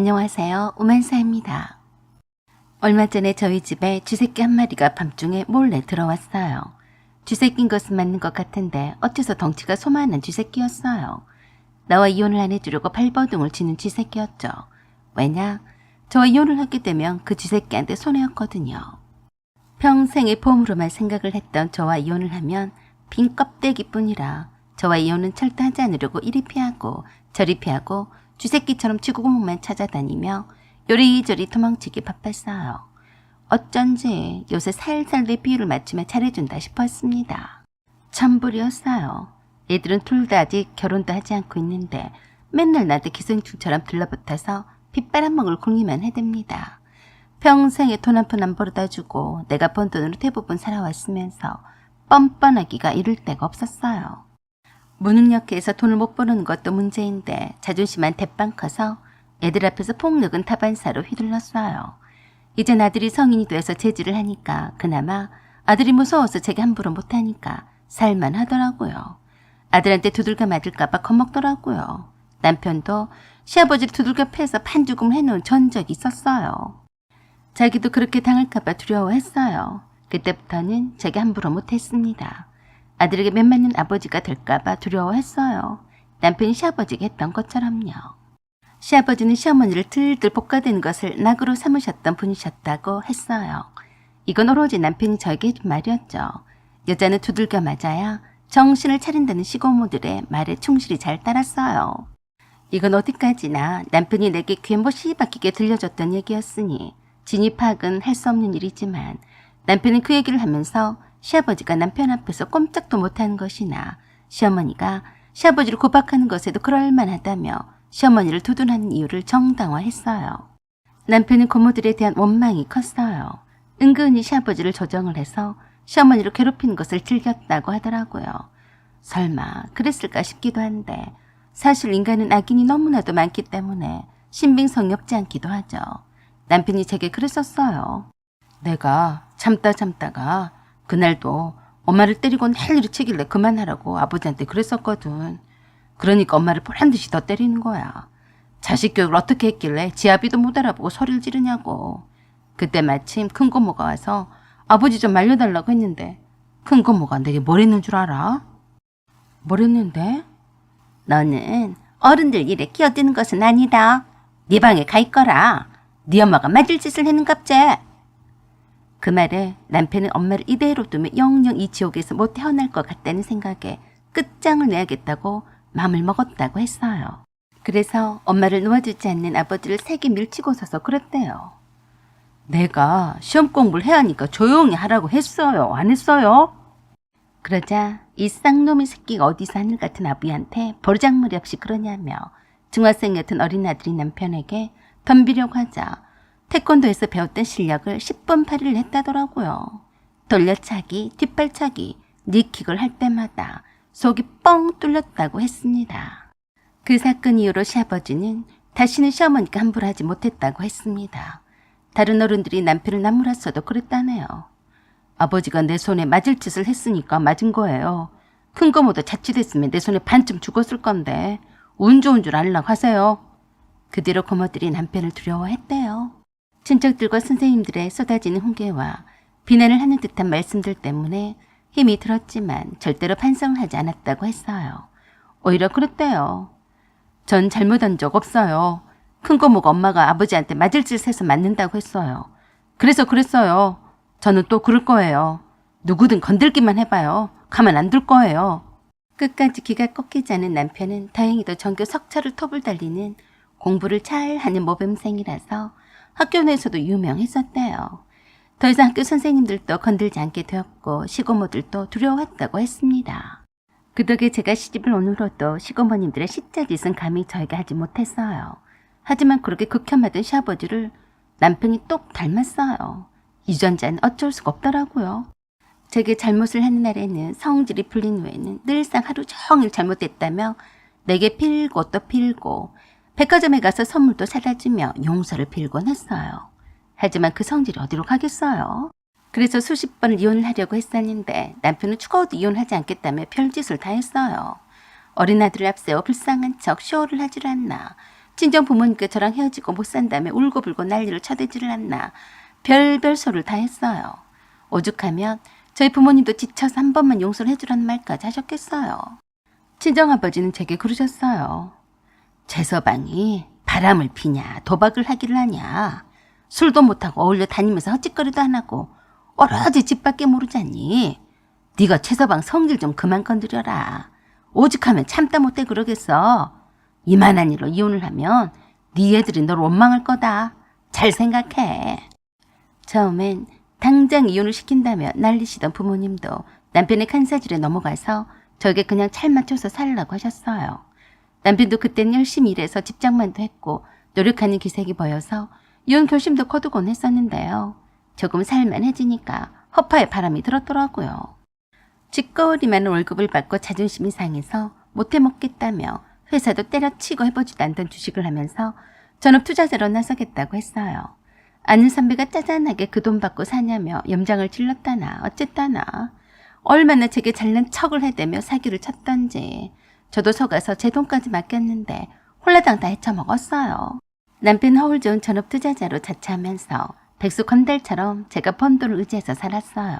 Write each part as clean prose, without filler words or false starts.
안녕하세요. 우만사입니다. 얼마 전에 저희 집에 쥐새끼 한 마리가 밤중에 몰래 들어왔어요. 쥐새끼인 것은 맞는 것 같은데 어째서 덩치가 소만한 쥐새끼였어요. 나와 이혼을 안 해주려고 발버둥을 치는 쥐새끼였죠. 왜냐? 저와 이혼을 하게 되면 그 쥐새끼한테 손해였거든요. 평생의 보험으로만 생각을 했던 저와 이혼을 하면 빈 껍데기뿐이라 저와 이혼은 절대 하지 않으려고 이리 피하고 저리 피하고 쥐새끼처럼 쥐구멍만 찾아다니며 요리조리 도망치기 바빴어요. 어쩐지 요새 살살 내 비율을 맞추며 잘해준다 싶었습니다. 천불이었어요. 애들은 둘 다 아직 결혼도 하지 않고 있는데 맨날 나한테 기생충처럼 들러붙어서 빗바람먹을 궁리만 해댑니다. 평생에 돈 한 푼 안 벌어다 주고 내가 번 돈으로 대부분 살아왔으면서 뻔뻔하기가 이를 데가 없었어요. 무능력해서 돈을 못 버는 것도 문제인데 자존심만 대빵 커서 애들 앞에서 폭력은 타반사로 휘둘렀어요. 이젠 아들이 성인이 돼서 재질을 하니까 그나마 아들이 무서워서 제게 함부로 못하니까 살만하더라고요. 아들한테 두들겨 맞을까봐 겁먹더라고요. 남편도 시아버지를 두들겨 패서 판죽음을 해놓은 전적이 있었어요. 자기도 그렇게 당할까봐 두려워했어요. 그때부터는 제게 함부로 못했습니다. 아들에게 매 맞는 아버지가 될까봐 두려워했어요. 남편이 시아버지가 했던 것처럼요. 시아버지는 시어머니를 들들 볶아대는 것을 낙으로 삼으셨던 분이셨다고 했어요. 이건 오로지 남편이 저에게 해준 말이었죠. 여자는 두들겨 맞아야 정신을 차린다는 시고모들의 말에 충실히 잘 따랐어요. 이건 어디까지나 남편이 내게 귀에 못이 박히게 들려줬던 얘기였으니 진입학은 할 수 없는 일이지만 남편은 그 얘기를 하면서 시아버지가 남편 앞에서 꼼짝도 못하는 것이나 시어머니가 시아버지를 구박하는 것에도 그럴만하다며 시어머니를 두둔하는 이유를 정당화했어요. 남편은 고모들에 대한 원망이 컸어요. 은근히 시아버지를 조정을 해서 시어머니를 괴롭히는 것을 즐겼다고 하더라고요. 설마 그랬을까 싶기도 한데 사실 인간은 악인이 너무나도 많기 때문에 신빙성이 없지 않기도 하죠. 남편이 제게 그랬었어요. 내가 참다가 그날도 엄마를 때리고 난리를 치길래 그만하라고 아버지한테 그랬었거든. 그러니까 엄마를 보란듯이 더 때리는 거야. 자식 교육을 어떻게 했길래 지 아비도 못 알아보고 소리를 지르냐고. 그때 마침 큰 고모가 와서 아버지 좀 말려달라고 했는데 큰 고모가 내게 뭘 했는 줄 알아? 뭘 했는데? 너는 어른들 일에 끼어드는 것은 아니다. 네 방에 가 있거라. 네 엄마가 맞을 짓을 했는갑제. 그 말에 남편은 엄마를 이대로 두면 영영 이 지옥에서 못 태어날 것 같다는 생각에 끝장을 내야겠다고 마음을 먹었다고 했어요. 그래서 엄마를 놓아주지 않는 아버지를 세게 밀치고 서서 그랬대요. 내가 시험 공부를 해야 하니까 조용히 하라고 했어요. 안 했어요? 그러자 이 쌍놈의 새끼가 어디서 하늘 같은 아비한테 버르장머리 없이 그러냐며 중학생이었던 어린 아들이 남편에게 덤비려고 하자 태권도에서 배웠던 실력을 10분 8일을 했다더라고요. 돌려차기, 뒷발차기, 니킥을 할 때마다 속이 뻥 뚫렸다고 했습니다. 그 사건 이후로 시아버지는 다시는 시어머니가 함부로 하지 못했다고 했습니다. 다른 어른들이 남편을 나무랐어도 그랬다네요. 아버지가 내 손에 맞을 짓을 했으니까 맞은 거예요. 큰 거보다 자칫했으면 내 손에 반쯤 죽었을 건데 운 좋은 줄 알라고 하세요. 그 뒤로 고모들이 남편을 두려워했대요. 친척들과 선생님들의 쏟아지는 훈계와 비난을 하는 듯한 말씀들 때문에 힘이 들었지만 절대로 반성을 하지 않았다고 했어요. 오히려 그랬대요. 전 잘못한 적 없어요. 큰 고모가 엄마가 아버지한테 맞을 짓을 해서 맞는다고 했어요. 그래서 그랬어요. 저는 또 그럴 거예요. 누구든 건들기만 해봐요. 가만 안 둘 거예요. 끝까지 기가 꺾이지 않은 남편은 다행히도 전교 석차를 톱을 달리는 공부를 잘하는 모범생이라서 학교 내에서도 유명했었대요. 더 이상 학교 선생님들도 건들지 않게 되었고 시고모들도 두려워했다고 했습니다. 그 덕에 제가 시집을 온 후로도 시고모님들의 시자짓은 감히 저에게 하지 못했어요. 하지만 그렇게 극혐하던 시아버지를 남편이 똑 닮았어요. 유전자는 어쩔 수가 없더라고요. 제게 잘못을 하는 날에는 성질이 풀린 후에는 늘상 하루 종일 잘못됐다며 내게 빌고 또 빌고 백화점에 가서 선물도 사다 주며 용서를 빌곤 했어요. 하지만 그 성질이 어디로 가겠어요. 그래서 수십 번을 이혼을 하려고 했었는데 남편은 죽어도 이혼하지 않겠다며 별짓을 다 했어요. 어린 아들을 앞세워 불쌍한 척 쇼를 하질 않나. 친정 부모님께 저랑 헤어지고 못 산다며 울고불고 난리를 쳐대지를 않나 별별 소리를 다 했어요. 오죽하면 저희 부모님도 지쳐서 한 번만 용서를 해주라는 말까지 하셨겠어요. 친정아버지는 제게 그러셨어요. 최서방이 바람을 피냐 도박을 하기를 하냐 술도 못하고 어울려 다니면서 헛짓거리도 안 하고 오로지 집 밖에 모르잖니. 네가 최서방 성질 좀 그만 건드려라. 오죽하면 참다 못해 그러겠어. 이만한 일로 이혼을 하면 네 애들이 널 원망할 거다. 잘 생각해. 처음엔 당장 이혼을 시킨다며 난리시던 부모님도 남편의 간사질에 넘어가서 저에게 그냥 잘 맞춰서 살라고 하셨어요. 남편도 그땐 열심히 일해서 직장만도 했고 노력하는 기색이 보여서 이혼 결심도 거두곤 했었는데요. 조금 살만해지니까 허파에 바람이 들었더라고요. 쥐꺼울이 많은 월급을 받고 자존심이 상해서 못해 먹겠다며 회사도 때려치고 해보지도 않던 주식을 하면서 전업 투자자로 나서겠다고 했어요. 아는 선배가 짜잔하게 그 돈 받고 사냐며 염장을 질렀다나 어쨌다나 얼마나 제게 잘난 척을 해대며 사기를 쳤던지 저도 속아서 제 돈까지 맡겼는데 홀라당 다 헤쳐먹었어요. 남편 허울 좋은 전업 투자자로 자처하면서 백수 건달처럼 제가 번 돈을 의지해서 살았어요.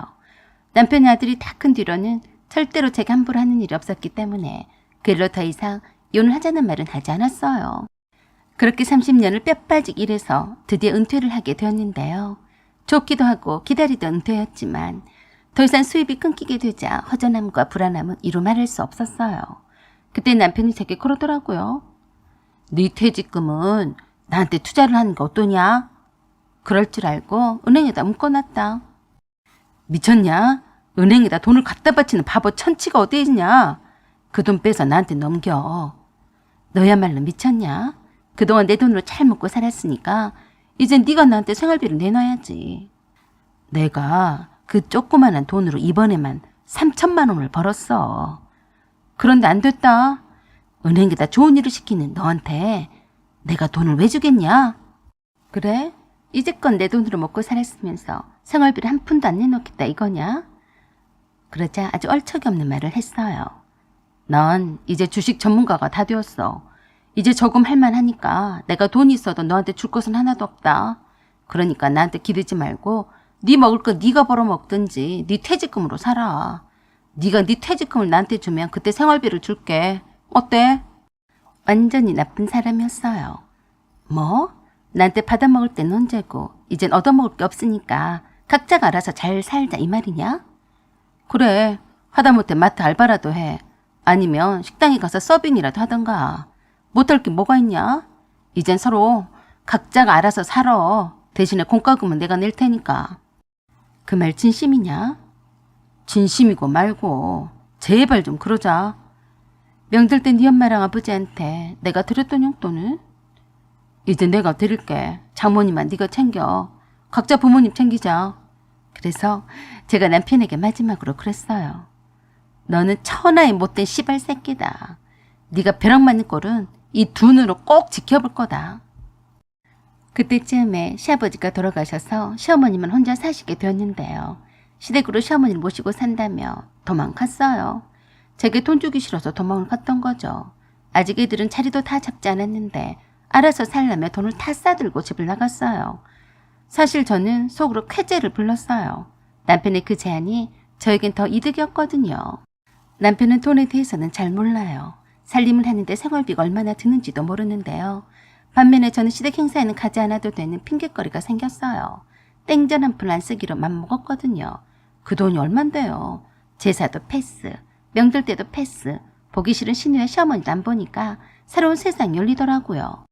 남편의 아들이 다 큰 뒤로는 절대로 제가 함부로 하는 일이 없었기 때문에 그 일로 더 이상 이혼을 하자는 말은 하지 않았어요. 그렇게 30년을 뼈 빠지게 일해서 드디어 은퇴를 하게 되었는데요. 좋기도 하고 기다리던 은퇴였지만 더 이상 수입이 끊기게 되자 허전함과 불안함은 이루 말할 수 없었어요. 그때 남편이 제게 그러더라고요. 네 퇴직금은 나한테 투자를 하는 게 어떠냐? 그럴 줄 알고 은행에다 묶어놨다. 미쳤냐? 은행에다 돈을 갖다 바치는 바보 천치가 어디 있냐? 그 돈 빼서 나한테 넘겨. 너야말로 미쳤냐? 그동안 내 돈으로 잘 먹고 살았으니까 이젠 네가 나한테 생활비를 내놔야지. 내가 그 조그만한 돈으로 이번에만 3천만 원을 벌었어. 그런데 안 됐다. 은행에다 좋은 일을 시키는 너한테 내가 돈을 왜 주겠냐? 그래? 이제껏 내 돈으로 먹고 살았으면서 생활비를 한 푼도 안 내놓겠다 이거냐? 그러자 아주 얼척이 없는 말을 했어요. 넌 이제 주식 전문가가 다 되었어. 이제 조금 할만하니까 내가 돈이 있어도 너한테 줄 것은 하나도 없다. 그러니까 나한테 기대지 말고 네 먹을 거 네가 벌어먹든지 네 퇴직금으로 살아. 네가 네 퇴직금을 나한테 주면 그때 생활비를 줄게. 어때? 완전히 나쁜 사람이었어요. 뭐? 나한테 받아먹을 땐 언제고 이젠 얻어먹을 게 없으니까 각자가 알아서 잘 살자 이 말이냐? 그래. 하다못해 마트 알바라도 해. 아니면 식당에 가서 서빙이라도 하던가. 못할 게 뭐가 있냐? 이젠 서로 각자가 알아서 살아. 대신에 공과금은 내가 낼 테니까. 그 말 진심이냐? 진심이고 말고 제발 좀 그러자. 명절 때 네 엄마랑 아버지한테 내가 드렸던 용돈은? 이제 내가 드릴게. 장모님만 네가 챙겨. 각자 부모님 챙기자. 그래서 제가 남편에게 마지막으로 그랬어요. 너는 천하의 못된 씨발 새끼다. 네가 벼락 맞는 꼴은 이 두 눈으로 꼭 지켜볼 거다. 그때쯤에 시아버지가 돌아가셔서 시어머님은 혼자 사시게 되었는데요. 시댁으로 시어머니를 모시고 산다며 도망갔어요. 제게 돈 주기 싫어서 도망을 갔던 거죠. 아직 애들은 자리도 다 잡지 않았는데 알아서 살라며 돈을 다 싸들고 집을 나갔어요. 사실 저는 속으로 쾌재를 불렀어요. 남편의 그 제안이 저에겐 더 이득이었거든요. 남편은 돈에 대해서는 잘 몰라요. 살림을 하는데 생활비가 얼마나 드는지도 모르는데요. 반면에 저는 시댁 행사에는 가지 않아도 되는 핑곗거리가 생겼어요. 땡전 한 푼 안 쓰기로 맘먹었거든요. 그 돈이 얼만데요. 제사도 패스, 명절 때도 패스, 보기 싫은 시누이와 시어머니도 안 보니까 새로운 세상이 열리더라고요.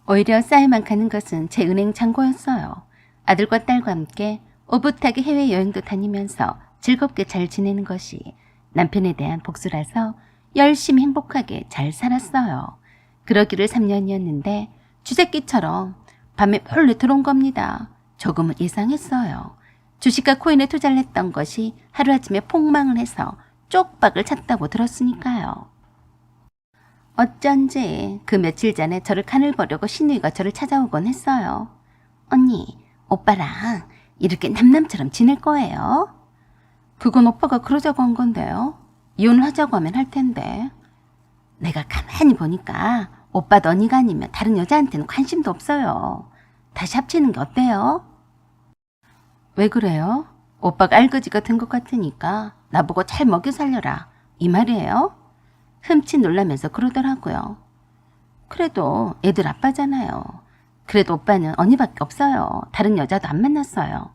오히려 쌓여만 가는 것은 제 은행 잔고였어요. 아들과 딸과 함께 오붓하게 해외여행도 다니면서 즐겁게 잘 지내는 것이 남편에 대한 복수라서 열심히 행복하게 잘 살았어요. 그러기를 3년이었는데 쥐새끼처럼 밤에 몰래 들어온 겁니다. 조금은 예상했어요. 주식과 코인에 투자를 했던 것이 하루아침에 폭망을 해서 쪽박을 찼다고 들었으니까요. 어쩐지 그 며칠 전에 저를 간을 보려고 시누이가 저를 찾아오곤 했어요. 언니, 오빠랑 이렇게 남남처럼 지낼 거예요? 그건 오빠가 그러자고 한 건데요. 이혼을 하자고 하면 할 텐데. 내가 가만히 보니까 오빠도 언니가 아니면 다른 여자한테는 관심도 없어요. 다시 합치는 게 어때요? 왜 그래요? 오빠가 알거지가 된 것 같으니까 나보고 잘 먹여 살려라. 이 말이에요? 흠칫 놀라면서 그러더라고요. 그래도 애들 아빠잖아요. 그래도 오빠는 언니밖에 없어요. 다른 여자도 안 만났어요.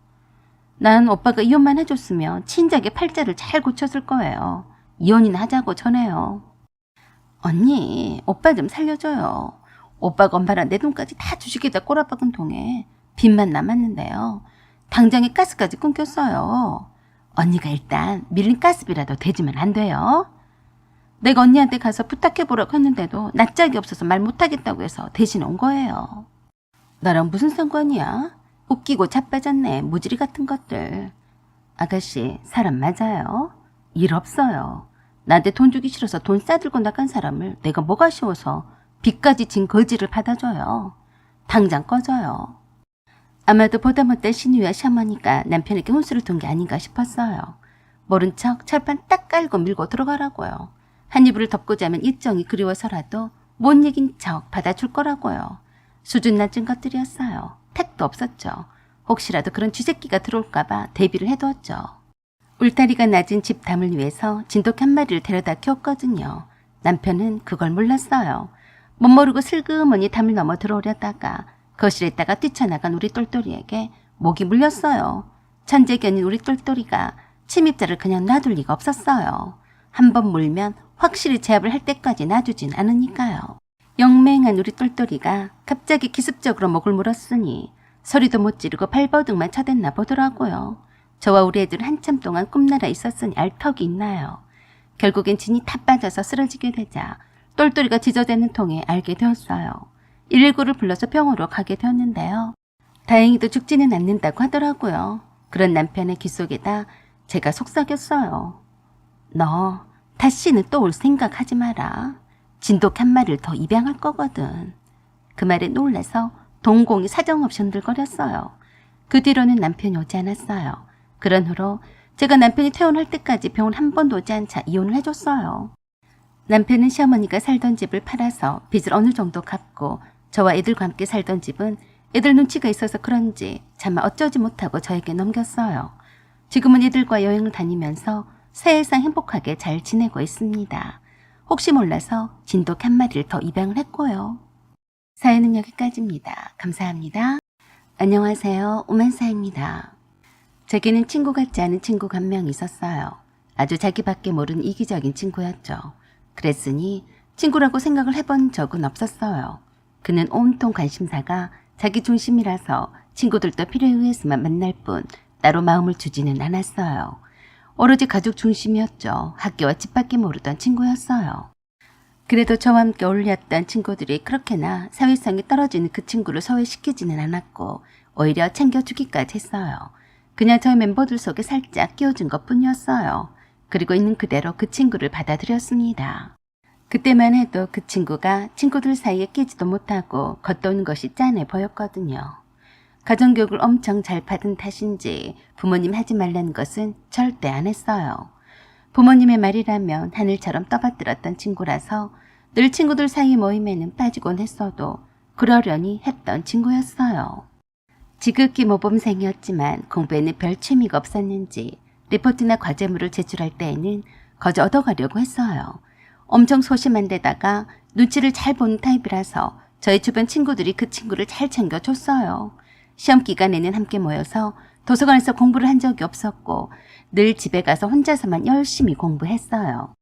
난 오빠가 이혼만 해줬으면 진작에 팔자를 잘 고쳤을 거예요. 이혼이나 하자고 전해요. 언니, 오빠 좀 살려줘요. 오빠가 엄마랑 내 돈까지 다 주식에다 꼬라박은 통에 빚만 남았는데요. 당장에 가스까지 끊겼어요. 언니가 일단 밀린 가스비라도 대주면 안 돼요? 내가 언니한테 가서 부탁해보라고 했는데도 낯짝이 없어서 말 못하겠다고 해서 대신 온 거예요. 나랑 무슨 상관이야? 웃기고 자빠졌네, 무지리 같은 것들. 아가씨, 사람 맞아요? 일 없어요. 나한테 돈 주기 싫어서 돈 싸들고 나간 사람을 내가 뭐가 아쉬워서 빚까지 진 거지를 받아줘요. 당장 꺼져요. 아마도 보다 못한 신우와 샤머니가 남편에게 혼수를 둔 게 아닌가 싶었어요. 모른 척 철판 딱 깔고 밀고 들어가라고요. 한 이불을 덮고 자면 일정이 그리워서라도 못 이긴 척 받아줄 거라고요. 수준 낮은 것들이었어요. 택도 없었죠. 혹시라도 그런 쥐새끼가 들어올까봐 대비를 해두었죠. 울타리가 낮은 집 담을 위해서 진돗개 한 마리를 데려다 키웠거든요. 남편은 그걸 몰랐어요. 못 모르고 슬그머니 담을 넘어 들어오려다가 거실에 있다가 뛰쳐나간 우리 똘똘이에게 목이 물렸어요. 천재견인 우리 똘똘이가 침입자를 그냥 놔둘 리가 없었어요. 한번 물면 확실히 제압을 할 때까지 놔두진 않으니까요. 영맹한 우리 똘똘이가 갑자기 기습적으로 목을 물었으니 소리도 못 지르고 발버둥만 쳐댔나 보더라고요. 저와 우리 애들은 한참 동안 꿈나라 있었으니 알 턱이 있나요. 결국엔 진이 다 빠져서 쓰러지게 되자 똘똘이가 지저대는 통에 알게 되었어요. 119를 불러서 병원으로 가게 되었는데요. 다행히도 죽지는 않는다고 하더라고요. 그런 남편의 귀 속에다 제가 속삭였어요. 너 다시는 또 올 생각하지 마라. 진돗개 한 마리를 더 입양할 거거든. 그 말에 놀라서 동공이 사정없이 흔들거렸어요. 그 뒤로는 남편이 오지 않았어요. 그런 후로 제가 남편이 퇴원할 때까지 병원 한 번도 오지 않자 이혼을 해줬어요. 남편은 시어머니가 살던 집을 팔아서 빚을 어느 정도 갚고 저와 애들과 함께 살던 집은 애들 눈치가 있어서 그런지 차마 어쩌지 못하고 저에게 넘겼어요. 지금은 애들과 여행을 다니면서 세상 행복하게 잘 지내고 있습니다. 혹시 몰라서 진돗개 한 마리를 더 입양을 했고요. 사연은 여기까지입니다. 감사합니다. 안녕하세요. 오만사입니다. 제게는 친구 같지 않은 친구가 한 명 있었어요. 아주 자기밖에 모르는 이기적인 친구였죠. 그랬으니 친구라고 생각을 해본 적은 없었어요. 그는 온통 관심사가 자기 중심이라서 친구들도 필요에 의해서만 만날 뿐 따로 마음을 주지는 않았어요. 오로지 가족 중심이었죠. 학교와 집 밖에 모르던 친구였어요. 그래도 저와 함께 어울렸던 친구들이 그렇게나 사회성이 떨어지는 그 친구를 소외시키지는 않았고 오히려 챙겨주기까지 했어요. 그냥 저희 멤버들 속에 살짝 끼워준 것뿐이었어요. 그리고 있는 그대로 그 친구를 받아들였습니다. 그때만 해도 그 친구가 친구들 사이에 끼지도 못하고 겉도는 것이 짠해 보였거든요. 가정교육을 엄청 잘 받은 탓인지 부모님 하지 말라는 것은 절대 안 했어요. 부모님의 말이라면 하늘처럼 떠받들었던 친구라서 늘 친구들 사이 모임에는 빠지곤 했어도 그러려니 했던 친구였어요. 지극히 모범생이었지만 공부에는 별 취미가 없었는지 리포트나 과제물을 제출할 때에는 거저 얻어가려고 했어요. 엄청 소심한 데다가 눈치를 잘 보는 타입이라서 저희 주변 친구들이 그 친구를 잘 챙겨줬어요. 시험 기간에는 함께 모여서 도서관에서 공부를 한 적이 없었고 늘 집에 가서 혼자서만 열심히 공부했어요.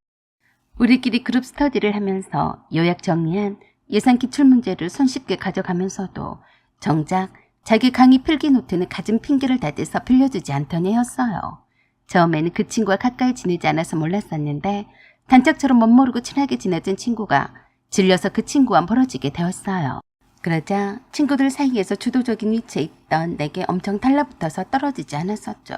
우리끼리 그룹 스터디를 하면서 요약 정리한 예상 기출문제를 손쉽게 가져가면서도 정작 자기 강의 필기 노트는 갖은 핑계를 대대서 빌려주지 않던 애였어요. 처음에는 그 친구와 가까이 지내지 않아서 몰랐었는데 단짝처럼 멋모르고 친하게 지내던 친구가 질려서 그 친구와 멀어지게 되었어요. 그러자 친구들 사이에서 주도적인 위치에 있던 내게 엄청 달라붙어서 떨어지지 않았었죠.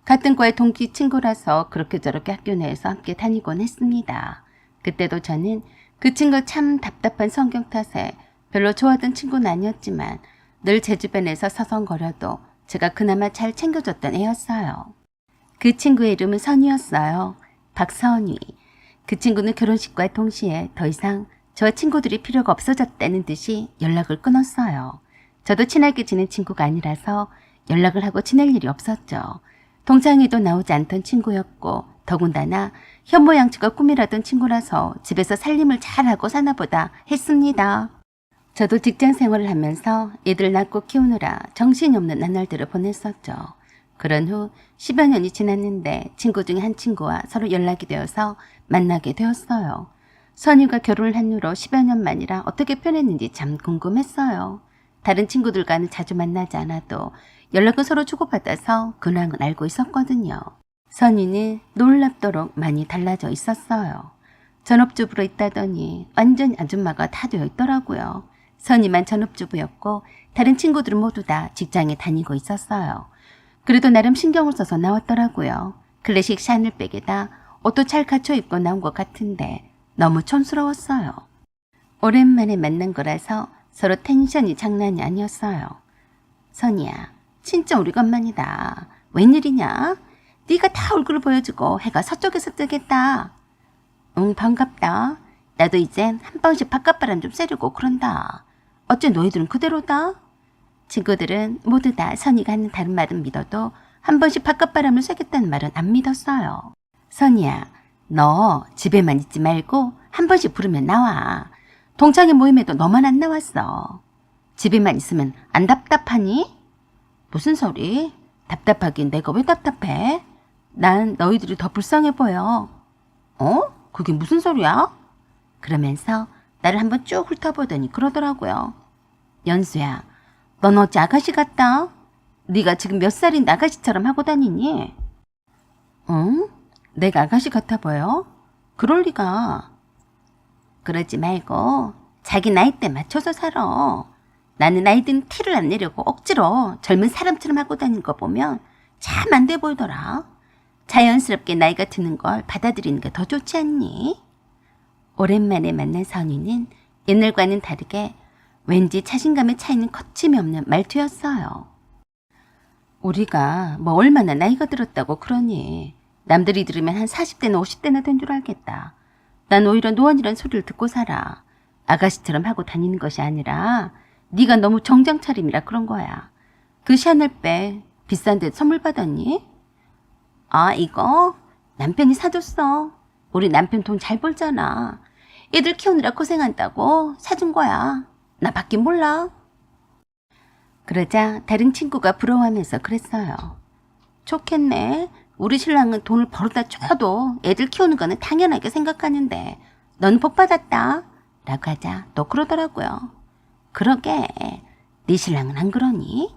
같은 과의 동기 친구라서 그렇게 저렇게 학교 내에서 함께 다니곤 했습니다. 그때도 저는 그 친구 참 답답한 성격 탓에 별로 좋아하던 친구는 아니었지만 늘 제 주변에서 서성거려도 제가 그나마 잘 챙겨줬던 애였어요. 그 친구의 이름은 선이었어요. 박선이. 그 친구는 결혼식과 동시에 더 이상 저와 친구들이 필요가 없어졌다는 듯이 연락을 끊었어요. 저도 친하게 지낸 친구가 아니라서 연락을 하고 지낼 일이 없었죠. 동창회도 나오지 않던 친구였고 더군다나 현모양처가 꿈이라던 친구라서 집에서 살림을 잘하고 사나보다 했습니다. 저도 직장 생활을 하면서 애들 낳고 키우느라 정신이 없는 나날들을 보냈었죠. 그런 후 10여 년이 지났는데 친구 중에 한 친구와 서로 연락이 되어서 만나게 되었어요. 선유가 결혼을 한 후로 10여 년 만이라 어떻게 변했는지 참 궁금했어요. 다른 친구들과는 자주 만나지 않아도 연락을 서로 주고받아서 근황은 알고 있었거든요. 선유는 놀랍도록 많이 달라져 있었어요. 전업주부로 있다더니 완전 아줌마가 다 되어 있더라고요. 선유만 전업주부였고 다른 친구들은 모두 다 직장에 다니고 있었어요. 그래도 나름 신경을 써서 나왔더라고요. 클래식 샤넬백에다 옷도 잘 갖춰 입고 나온 것 같은데 너무 촌스러웠어요. 오랜만에 만난 거라서 서로 텐션이 장난이 아니었어요. 선이야, 진짜 오래간만이다. 웬일이냐? 네가 다 얼굴을 보여주고 해가 서쪽에서 뜨겠다. 응, 반갑다. 나도 이젠 한 번씩 바깥바람 좀 쐬려고 그런다. 어째 너희들은 그대로다? 친구들은 모두 다 선이가 하는 다른 말은 믿어도 한 번씩 바깥바람을 쐬겠다는 말은 안 믿었어요. 선이야, 너 집에만 있지 말고 한 번씩 부르면 나와. 동창회 모임에도 너만 안 나왔어. 집에만 있으면 안 답답하니? 무슨 소리? 답답하긴 내가 왜 답답해? 난 너희들이 더 불쌍해 보여. 어? 그게 무슨 소리야? 그러면서 나를 한번 쭉 훑어보더니 그러더라고요. 연수야, 넌 어째 아가씨 같다? 네가 지금 몇 살인데 아가씨처럼 하고 다니니? 응? 내가 아가씨 같아 보여? 그럴 리가. 그러지 말고 자기 나이대 맞춰서 살아. 나는 나이 든 티를 안 내려고 억지로 젊은 사람처럼 하고 다니는 거 보면 참 안 돼 보이더라. 자연스럽게 나이가 드는 걸 받아들이는 게 더 좋지 않니? 오랜만에 만난 선유는 옛날과는 다르게 왠지 자신감에 차이는 거침이 없는 말투였어요. 우리가 뭐 얼마나 나이가 들었다고 그러니. 남들이 들으면 한 40대나 50대나 된 줄 알겠다. 난 오히려 노안이란 소리를 듣고 살아. 아가씨처럼 하고 다니는 것이 아니라 네가 너무 정장 차림이라 그런 거야. 그 샤넬백 비싼데 선물 받았니? 아, 이거 남편이 사줬어. 우리 남편 돈 잘 벌잖아. 애들 키우느라 고생한다고 사준 거야. 나 밖에 몰라. 그러자 다른 친구가 부러워하면서 그랬어요. 좋겠네. 우리 신랑은 돈을 벌어다 줘도 애들 키우는 거는 당연하게 생각하는데 넌 복 받았다 라고 하자 또 그러더라고요. 그러게 네 신랑은 안 그러니?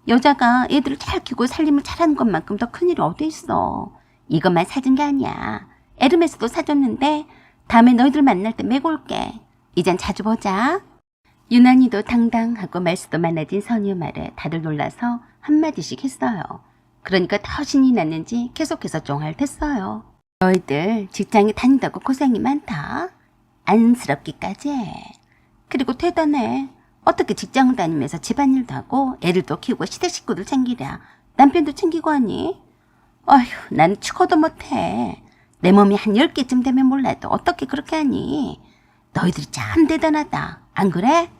여자가 애들을 잘 키우고 살림을 잘하는 것만큼 더 큰일이 어디 있어. 이것만 사준 게 아니야. 에르메스도 사줬는데 다음에 너희들 만날 때 메고 올게. 이젠 자주 보자. 유난히도 당당하고 말수도 많아진 선유 말에 다들 놀라서 한마디씩 했어요. 그러니까 더 신이 났는지 계속해서 쫑알댔어요. 너희들 직장에 다닌다고 고생이 많다. 안쓰럽기까지 해. 그리고 대단해. 어떻게 직장을 다니면서 집안일도 하고 애들도 키우고 시댁 식구들 챙기랴. 남편도 챙기고 하니? 어휴, 난 죽어도 못해. 내 몸이 한 10개쯤 되면 몰라도 어떻게 그렇게 하니? 너희들이 참 대단하다. 안 그래?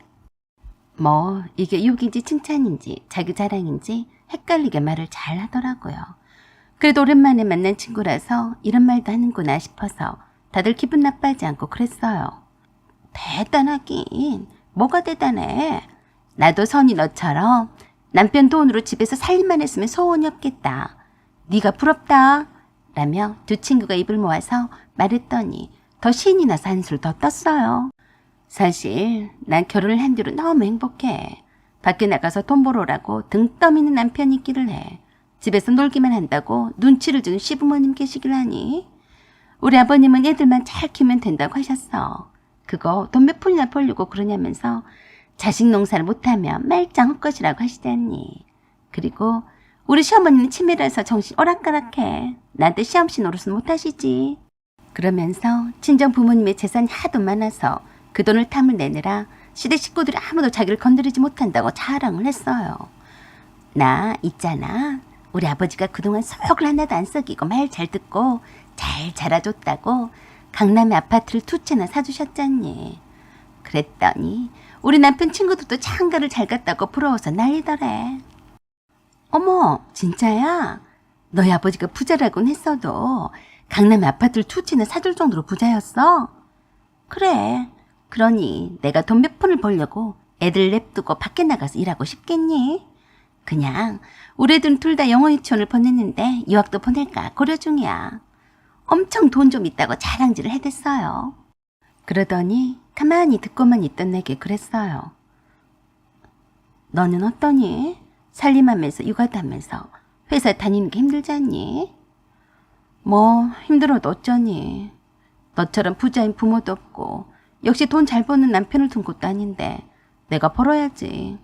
뭐 이게 욕인지 칭찬인지 자기 자랑인지 헷갈리게 말을 잘 하더라고요. 그래도 오랜만에 만난 친구라서 이런 말도 하는구나 싶어서 다들 기분 나빠하지 않고 그랬어요. 대단하긴 뭐가 대단해. 나도 선이 너처럼 남편 돈으로 집에서 살림만 했으면 소원이 없겠다. 네가 부럽다 라며 두 친구가 입을 모아서 말했더니 더 신이 나서 한술 더 떴어요. 사실 난 결혼을 한 뒤로 너무 행복해. 밖에 나가서 돈 벌어라고 등 떠미는 남편이 있기를 해. 집에서 놀기만 한다고 눈치를 주는 시부모님 계시길 하니. 우리 아버님은 애들만 잘 키우면 된다고 하셨어. 그거 돈 몇 푼이나 벌려고 그러냐면서 자식 농사를 못하면 말짱 헛것이라고 하시잖니. 그리고 우리 시어머니는 치매라서 정신 오락가락해. 나한테 시험씨 노릇은 못하시지. 그러면서 친정 부모님의 재산이 하도 많아서 그 돈을 탐을 내느라 시댁 식구들이 아무도 자기를 건드리지 못한다고 자랑을 했어요. 나 있잖아. 우리 아버지가 그동안 속을 하나도 안 썩이고 말 잘 듣고 잘 자라줬다고 강남에 아파트를 2채나 사주셨잖니. 그랬더니 우리 남편 친구들도 장가를 잘 갔다고 부러워서 난리더래. 어머, 진짜야? 너희 아버지가 부자라고는 했어도 강남에 아파트를 2채나 사줄 정도로 부자였어? 그래. 그러니 내가 돈 몇 푼을 벌려고 애들 냅두고 밖에 나가서 일하고 싶겠니? 그냥 우리 애들은 둘 다 영어 유치원을 보냈는데 유학도 보낼까 고려 중이야. 엄청 돈 좀 있다고 자랑질을 해댔어요. 그러더니 가만히 듣고만 있던 내게 그랬어요. 너는 어떠니? 살림하면서 육아도 하면서 회사 다니는 게 힘들지 않니? 뭐 힘들어도 어쩌니. 너처럼 부자인 부모도 없고 역시 돈 잘 버는 남편을 둔 것도 아닌데 내가 벌어야지.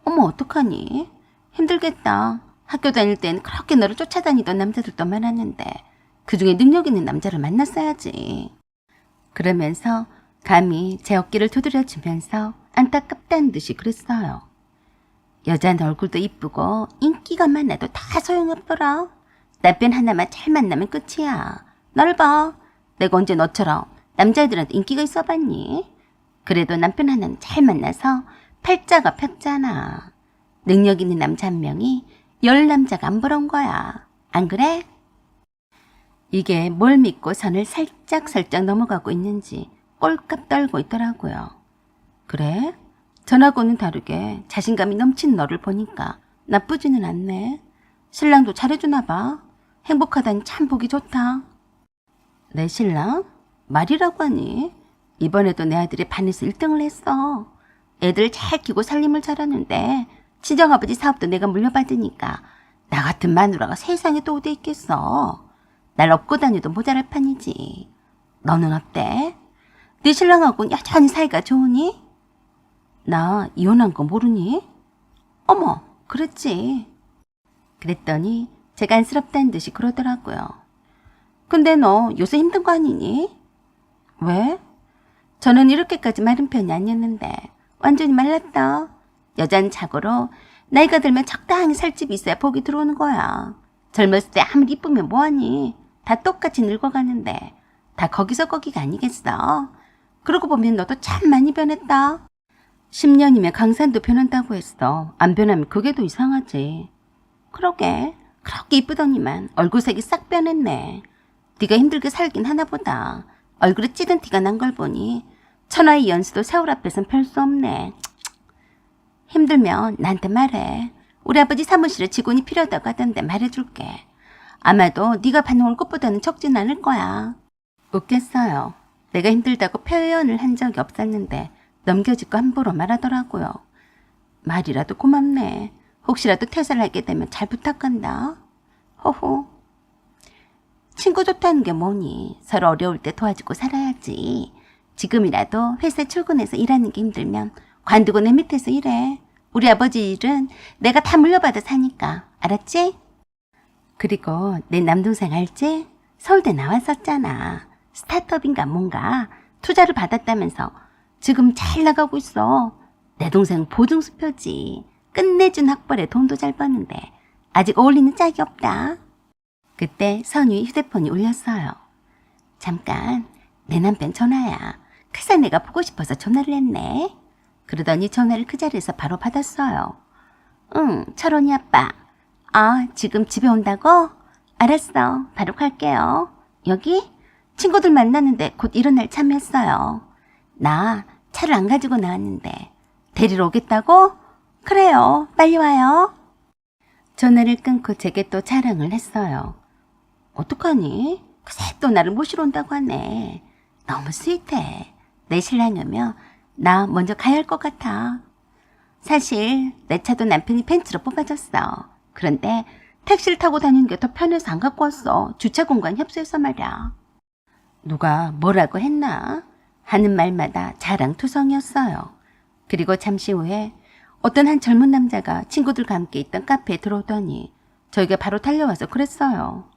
어머 어떡하니? 힘들겠다. 학교 다닐 땐 그렇게 너를 쫓아다니던 남자들도 많았는데 그중에 능력 있는 남자를 만났어야지. 그러면서 감히 제 어깨를 두드려주면서 안타깝다는 듯이 그랬어요. 여자는 얼굴도 이쁘고 인기가 많아도 다 소용없더라. 남편 하나만 잘 만나면 끝이야. 널 봐. 내가 언제 너처럼 남자애들한테 인기가 있어봤니? 그래도 남편 하나는 잘 만나서 팔자가 폈잖아. 능력 있는 남자 한 명이 10남자가 안 부러운 거야. 안 그래? 이게 뭘 믿고 선을 살짝 넘어가고 있는지 꼴값 떨고 있더라고요. 그래? 전하고는 다르게 자신감이 넘치는 너를 보니까 나쁘지는 않네. 신랑도 잘해주나 봐. 행복하다니 참 보기 좋다. 내 신랑? 말이라고 하니? 이번에도 내 아들이 반에서 1등을 했어. 애들 잘 키고 살림을 잘하는데 친정아버지 사업도 내가 물려받으니까 나 같은 마누라가 세상에 또 어디 있겠어. 날 업고 다녀도 모자랄 판이지. 너는 어때? 네 신랑하고는 여전히 사이가 좋으니? 나 이혼한 거 모르니? 어머, 그랬지. 그랬더니 제가 안쓰럽다는 듯이 그러더라고요. 근데 너 요새 힘든 거 아니니? 왜? 저는 이렇게까지 마른 편이 아니었는데 완전히 말랐다. 여자는 자고로 나이가 들면 적당히 살집이 있어야 복이 들어오는 거야. 젊었을 때 아무리 이쁘면 뭐하니? 다 똑같이 늙어가는데 다 거기서 거기가 아니겠어. 그러고 보면 너도 참 많이 변했다. 10년이면 강산도 변한다고 했어. 안 변하면 그게 더 이상하지. 그러게. 그렇게 이쁘더니만 얼굴색이 싹 변했네. 네가 힘들게 살긴 하나보다. 얼굴에 찌든 티가 난 걸 보니 천하의 연수도 세월 앞에선 별 수 없네. 힘들면 나한테 말해. 우리 아버지 사무실에 직원이 필요하다고 하던데 말해줄게. 아마도 네가 받는 월급보다는 적진 않을 거야. 웃겠어요. 내가 힘들다고 표현을 한 적이 없었는데 넘겨짓고 함부로 말하더라고요. 말이라도 고맙네. 혹시라도 퇴사를 하게 되면 잘 부탁한다. 호호. 친구 좋다는 게 뭐니? 서로 어려울 때 도와주고 살아야지. 지금이라도 회사에 출근해서 일하는 게 힘들면 관두고 내 밑에서 일해. 우리 아버지 일은 내가 다 물려받아 사니까. 알았지? 그리고 내 남동생 알지? 서울대 나왔었잖아. 스타트업인가 뭔가 투자를 받았다면서 지금 잘 나가고 있어. 내 동생 보증수표지. 끝내준 학벌에 돈도 잘 버는데 아직 어울리는 짝이 없다. 그때 선유의 휴대폰이 울렸어요. 잠깐, 내 남편 전화야. 그새 내가 보고 싶어서 전화를 했네. 그러더니 전화를 그 자리에서 바로 받았어요. 응, 철원이 아빠. 아, 지금 집에 온다고? 알았어, 바로 갈게요. 여기? 친구들 만나는데 곧 일어날 참이었어요. 나 차를 안 가지고 나왔는데 데리러 오겠다고? 그래요, 빨리 와요. 전화를 끊고 제게 또 자랑을 했어요. 어떡하니? 그새 또 나를 모시러 온다고 하네. 너무 스윗해. 내 신랑이면 나 먼저 가야 할 것 같아. 사실 내 차도 남편이 벤츠로 뽑아줬어. 그런데 택시를 타고 다니는 게 더 편해서 안 갖고 왔어. 주차 공간 협소해서 말이야. 누가 뭐라고 했나? 하는 말마다 자랑투성이었어요. 그리고 잠시 후에 어떤 한 젊은 남자가 친구들과 함께 있던 카페에 들어오더니 저희가 바로 달려와서 그랬어요.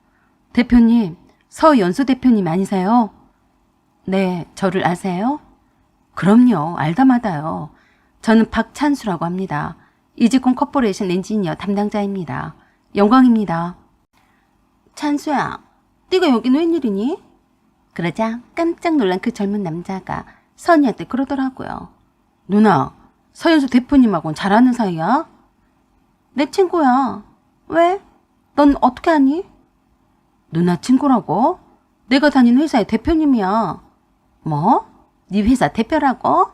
대표님, 서연수 대표님 아니세요? 네, 저를 아세요? 그럼요, 알다마다요. 저는 박찬수라고 합니다. 이지콘 코퍼레이션 엔지니어 담당자입니다. 영광입니다. 찬수야, 네가 여긴 웬일이니? 그러자 깜짝 놀란 그 젊은 남자가 선이한테 그러더라고요. 누나, 서현수 대표님하고는 잘 아는 사이야? 내 친구야. 왜? 넌 어떻게 아니? 누나 친구라고? 내가 다닌 회사의 대표님이야. 뭐? 네 회사 대표라고?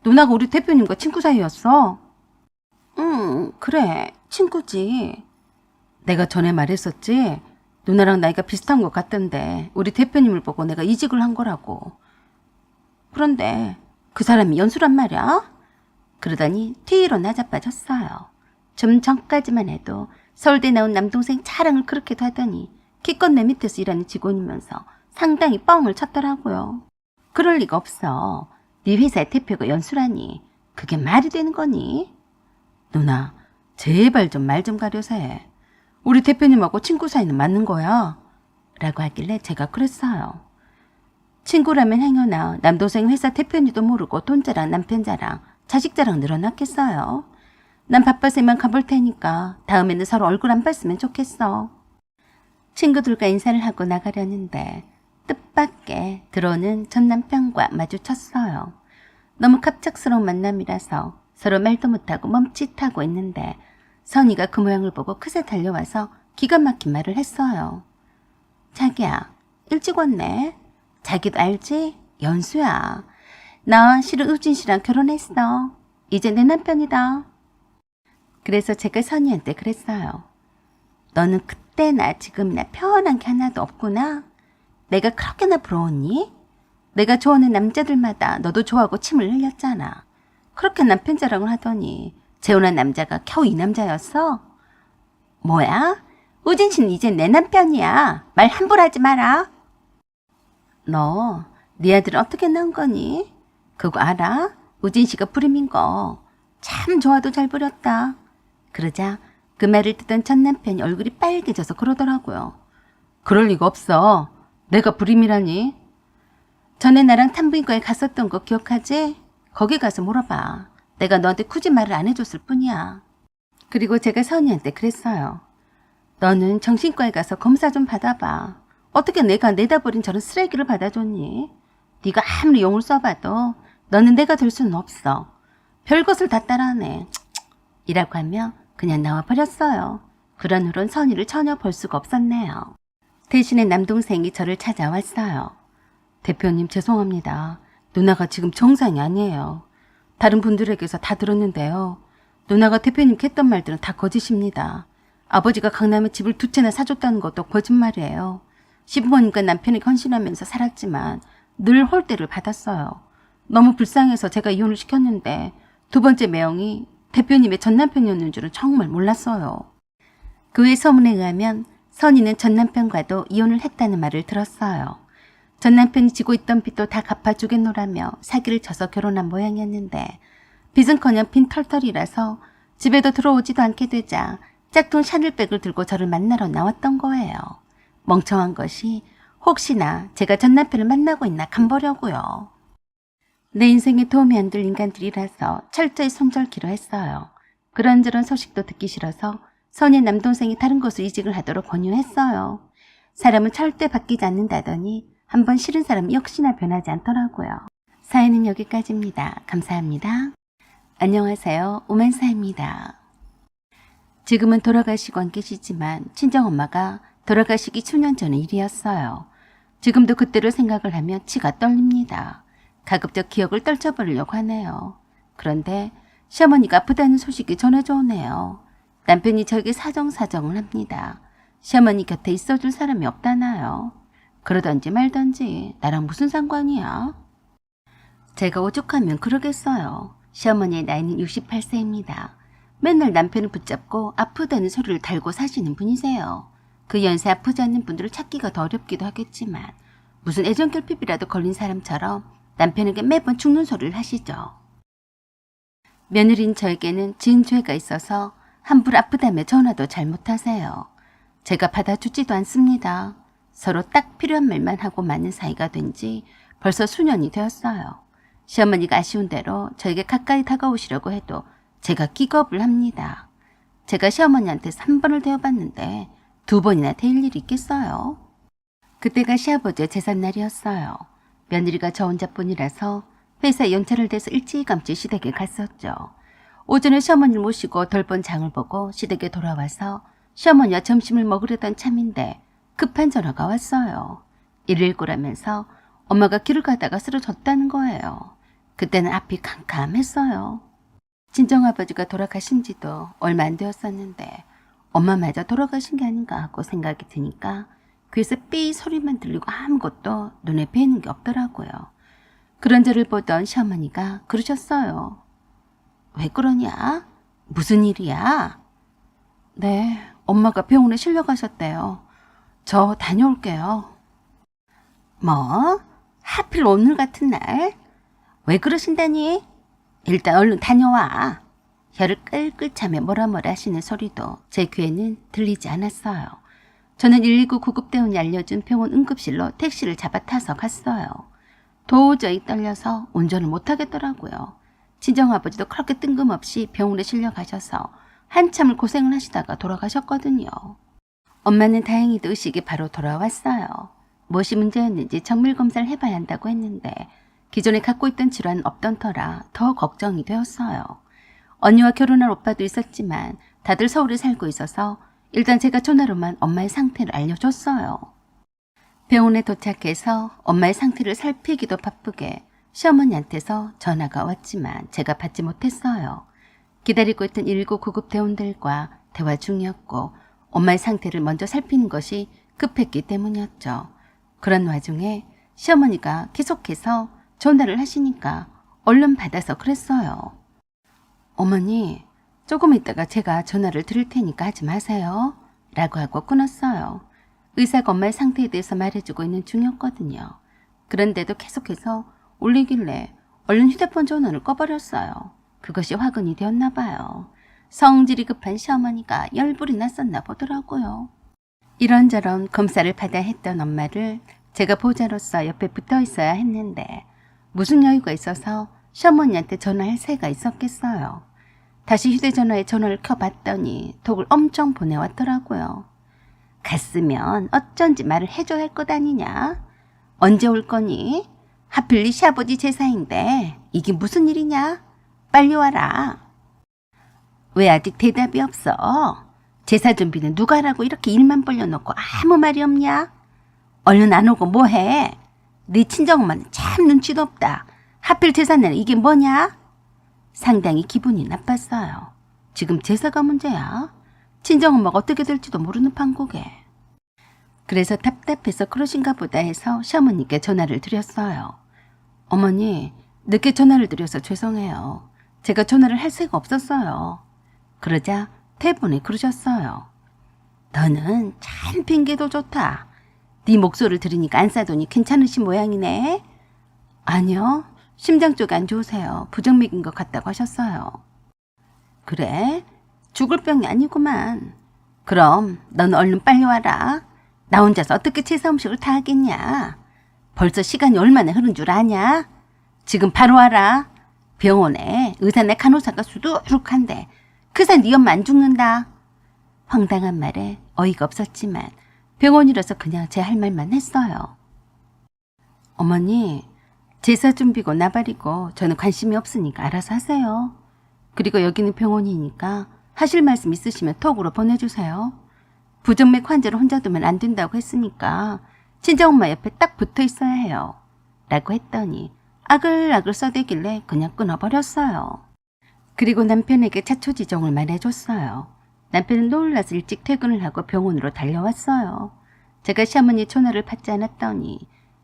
누나가 우리 대표님과 친구 사이였어. 그래. 친구지. 내가 전에 말했었지? 누나랑 나이가 비슷한 것 같던데 우리 대표님을 보고 내가 이직을 한 거라고. 그런데 그 사람이 연수란 말이야? 그러더니 뒤로 나자빠졌어요. 좀 전까지만 해도 서울대 나온 남동생 자랑을 그렇게도 하더니 기껏 내 밑에서 일하는 직원이면서 상당히 뻥을 쳤더라고요. 그럴 리가 없어. 네 회사의 대표가 연수라니 그게 말이 되는 거니? 누나, 제발 좀 말 좀 가려서 해. 우리 대표님하고 친구 사이는 맞는 거야? 라고 하길래 제가 그랬어요. 친구라면 행여나 남동생 회사 대표님도 모르고 돈 자랑, 남편 자랑, 자식 자랑 늘어났겠어요. 난 바빠서 이만 가볼 테니까 다음에는 서로 얼굴 안 봤으면 좋겠어. 친구들과 인사를 하고 나가려는데 뜻밖의 들어오는 전 남편과 마주쳤어요. 너무 갑작스러운 만남이라서 서로 말도 못하고 멈칫하고 있는데 선이가 그 모양을 보고 그새 달려와서 기가 막힌 말을 했어요. 자기야, 일찍 왔네. 자기도 알지? 연수야. 나 실은 우진 씨랑 결혼했어. 이제 내 남편이다. 그래서 제가 선이한테 그랬어요. 너는 그때나 지금이나 편한 게 하나도 없구나. 내가 그렇게나 부러웠니? 내가 좋아하는 남자들마다 너도 좋아하고 침을 흘렸잖아. 그렇게 남편 자랑을 하더니 재혼한 남자가 겨우 이 남자였어? 뭐야? 우진 씨는 이제 내 남편이야. 말 함부로 하지 마라. 너, 네 아들은 어떻게 낳은 거니? 그거 알아? 우진 씨가 불임인 거. 참 좋아도 잘 부렸다. 그러자 그 말을 듣던 전 남편이 얼굴이 빨개져서 그러더라고요. 그럴 리가 없어. 내가 불임이라니? 전에 나랑 산부인과에 갔었던 거 기억하지? 거기 가서 물어봐. 내가 너한테 굳이 말을 안 해줬을 뿐이야. 그리고 제가 선이한테 그랬어요. 너는 정신과에 가서 검사 좀 받아봐. 어떻게 내가 내다버린 저런 쓰레기를 받아줬니? 네가 아무리 용을 써봐도 너는 내가 될 수는 없어. 별것을 다 따라하네. 이라고 하며 그냥 나와버렸어요. 그런 후론 선이를 전혀 볼 수가 없었네요. 대신에 남동생이 저를 찾아왔어요. 대표님 죄송합니다. 누나가 지금 정상이 아니에요. 다른 분들에게서 다 들었는데요. 누나가 대표님께 했던 말들은 다 거짓입니다. 아버지가 강남에 집을 2채나 사줬다는 것도 거짓말이에요. 시부모님과 남편이 헌신하면서 살았지만 늘 홀대를 받았어요. 너무 불쌍해서 제가 이혼을 시켰는데 두 번째 매형이 대표님의 전 남편이었는 줄은 정말 몰랐어요. 그 외 소문에 의하면 선이는 전 남편과도 이혼을 했다는 말을 들었어요. 전 남편이 지고 있던 빚도 다 갚아주겠노라며 사기를 쳐서 결혼한 모양이었는데 빚은커녕 빈 털털이라서 집에도 들어오지도 않게 되자 짝퉁 샤넬백을 들고 저를 만나러 나왔던 거예요. 멍청한 것이 혹시나 제가 전 남편을 만나고 있나 간보려고요. 내 인생에 도움이 안 될 인간들이라서 철저히 손절키로 했어요. 그런저런 소식도 듣기 싫어서 선의 남동생이 다른 곳으로 이직을 하도록 권유했어요. 사람은 절대 바뀌지 않는다더니 한번 싫은 사람 역시나 변하지 않더라고요. 사연은 여기까지입니다. 감사합니다. 안녕하세요. 오만사입니다. 지금은 돌아가시고 안 계시지만 친정엄마가 돌아가시기 수년 전의 일이었어요. 지금도 그때를 생각을 하면 치가 떨립니다. 가급적 기억을 떨쳐버리려고 하네요. 그런데 시어머니가 아프다는 소식이 전해져 오네요. 남편이 저에게 사정사정을 합니다. 시어머니 곁에 있어줄 사람이 없다나요? 그러던지 말던지 나랑 무슨 상관이야? 제가 오죽하면 그러겠어요. 시어머니의 나이는 68세입니다. 맨날 남편을 붙잡고 아프다는 소리를 달고 사시는 분이세요. 그 연세 아프지 않는 분들을 찾기가 더 어렵기도 하겠지만 무슨 애정결핍이라도 걸린 사람처럼 남편에게 매번 죽는 소리를 하시죠. 며느리인 저에게는 지은 죄가 있어서 함부로 아프다며 전화도 잘 못하세요. 제가 받아주지도 않습니다. 서로 딱 필요한 말만 하고 마는 사이가 된 지 벌써 수년이 되었어요. 시어머니가 아쉬운 대로 저에게 가까이 다가오시려고 해도 제가 기겁을 합니다. 제가 시어머니한테 3번을 대어봤는데 2번이나 대일 일이 있겠어요? 그때가 시아버지의 제삿날이었어요. 며느리가 저 혼자뿐이라서 회사에 연차를 대서 일찌감치 시댁에 갔었죠. 오전에 시어머니를 모시고 덜본 장을 보고 시댁에 돌아와서 시어머니와 점심을 먹으려던 참인데 급한 전화가 왔어요. 119라면서 엄마가 길을 가다가 쓰러졌다는 거예요. 그때는 앞이 캄캄했어요. 친정아버지가 돌아가신 지도 얼마 안 되었었는데 엄마마저 돌아가신 게 아닌가 하고 생각이 드니까 귀에서 삐 소리만 들리고 아무것도 눈에 뵈는 게 없더라고요. 그런 저를 보던 시어머니가 그러셨어요. 왜 그러냐? 무슨 일이야? 네, 엄마가 병원에 실려가셨대요. 저 다녀올게요. 뭐? 하필 오늘 같은 날? 왜 그러신다니? 일단 얼른 다녀와. 혀를 끌끌 차며 뭐라 하시는 소리도 제 귀에는 들리지 않았어요. 저는 119 구급대원이 알려준 병원 응급실로 택시를 잡아 타서 갔어요. 도저히 떨려서 운전을 못하겠더라고요. 친정아버지도 그렇게 뜬금없이 병원에 실려가셔서 한참을 고생을 하시다가 돌아가셨거든요. 엄마는 다행히도 의식이 바로 돌아왔어요. 무엇이 문제였는지 정밀검사를 해봐야 한다고 했는데 기존에 갖고 있던 질환은 없던 터라 더 걱정이 되었어요. 언니와 결혼할 오빠도 있었지만 다들 서울에 살고 있어서 일단 제가 전화로만 엄마의 상태를 알려줬어요. 병원에 도착해서 엄마의 상태를 살피기도 바쁘게 시어머니한테서 전화가 왔지만 제가 받지 못했어요. 기다리고 있던 119 구급대원들과 대화 중이었고 엄마의 상태를 먼저 살피는 것이 급했기 때문이었죠. 그런 와중에 시어머니가 계속해서 전화를 하시니까 얼른 받아서 그랬어요. 어머니, 조금 있다가 제가 전화를 드릴 테니까 하지 마세요. 라고 하고 끊었어요. 의사가 엄마의 상태에 대해서 말해주고 있는 중이었거든요. 그런데도 계속해서 울리길래 얼른 휴대폰 전원을 꺼버렸어요. 그것이 화근이 되었나 봐요. 성질이 급한 시어머니가 열불이 났었나 보더라고요. 이런저런 검사를 받아야 했던 엄마를 제가 보호자로서 옆에 붙어 있어야 했는데 무슨 여유가 있어서 시어머니한테 전화할 새가 있었겠어요. 다시 휴대전화에 전화를 켜봤더니 톡을 엄청 보내왔더라고요. 갔으면 어쩐지 말을 해줘야 할 것 아니냐? 언제 올 거니? 하필 네 시아버지 제사인데 이게 무슨 일이냐? 빨리 와라. 왜 아직 대답이 없어? 제사 준비는 누가 하라고 이렇게 일만 벌려놓고 아무 말이 없냐? 얼른 안 오고 뭐해? 네 친정엄마는 참 눈치도 없다. 하필 제사날에 이게 뭐냐? 상당히 기분이 나빴어요. 지금 제사가 문제야. 친정엄마가 어떻게 될지도 모르는 판국에. 그래서 답답해서 그러신가 보다 해서 시어머니께 전화를 드렸어요. 어머니, 늦게 전화를 드려서 죄송해요. 제가 전화를 할 새가 없었어요. 그러자 대본에 그러셨어요. 너는 참 핑계도 좋다. 네 목소리를 들으니까 안 싸더니 괜찮으신 모양이네. 아니요. 심장 쪽이 안 좋으세요. 부정맥인 것 같다고 하셨어요. 그래? 죽을 병이 아니구만. 그럼 넌 얼른 빨리 와라. 나 혼자서 어떻게 제사 음식을 다 하겠냐. 벌써 시간이 얼마나 흐른 줄 아냐? 지금 바로 와라. 병원에 의사네 간호사가 수두룩한데 그새 네 엄마 안 죽는다. 황당한 말에 어이가 없었지만 병원이라서 그냥 제 할 말만 했어요. 어머니, 제사 준비고 나발이고 저는 관심이 없으니까 알아서 하세요. 그리고 여기는 병원이니까 하실 말씀 있으시면 톡으로 보내주세요. 부정맥 환자를 혼자 두면 안 된다고 했으니까 친정엄마 옆에 딱 붙어 있어야 해요. 라고 했더니 아글아글 써대길래 그냥 끊어버렸어요. 그리고 남편에게 자초지종을 말해줬어요. 남편은 놀라서 일찍 퇴근을 하고 병원으로 달려왔어요. 제가 시어머니 전화를 받지 않았더니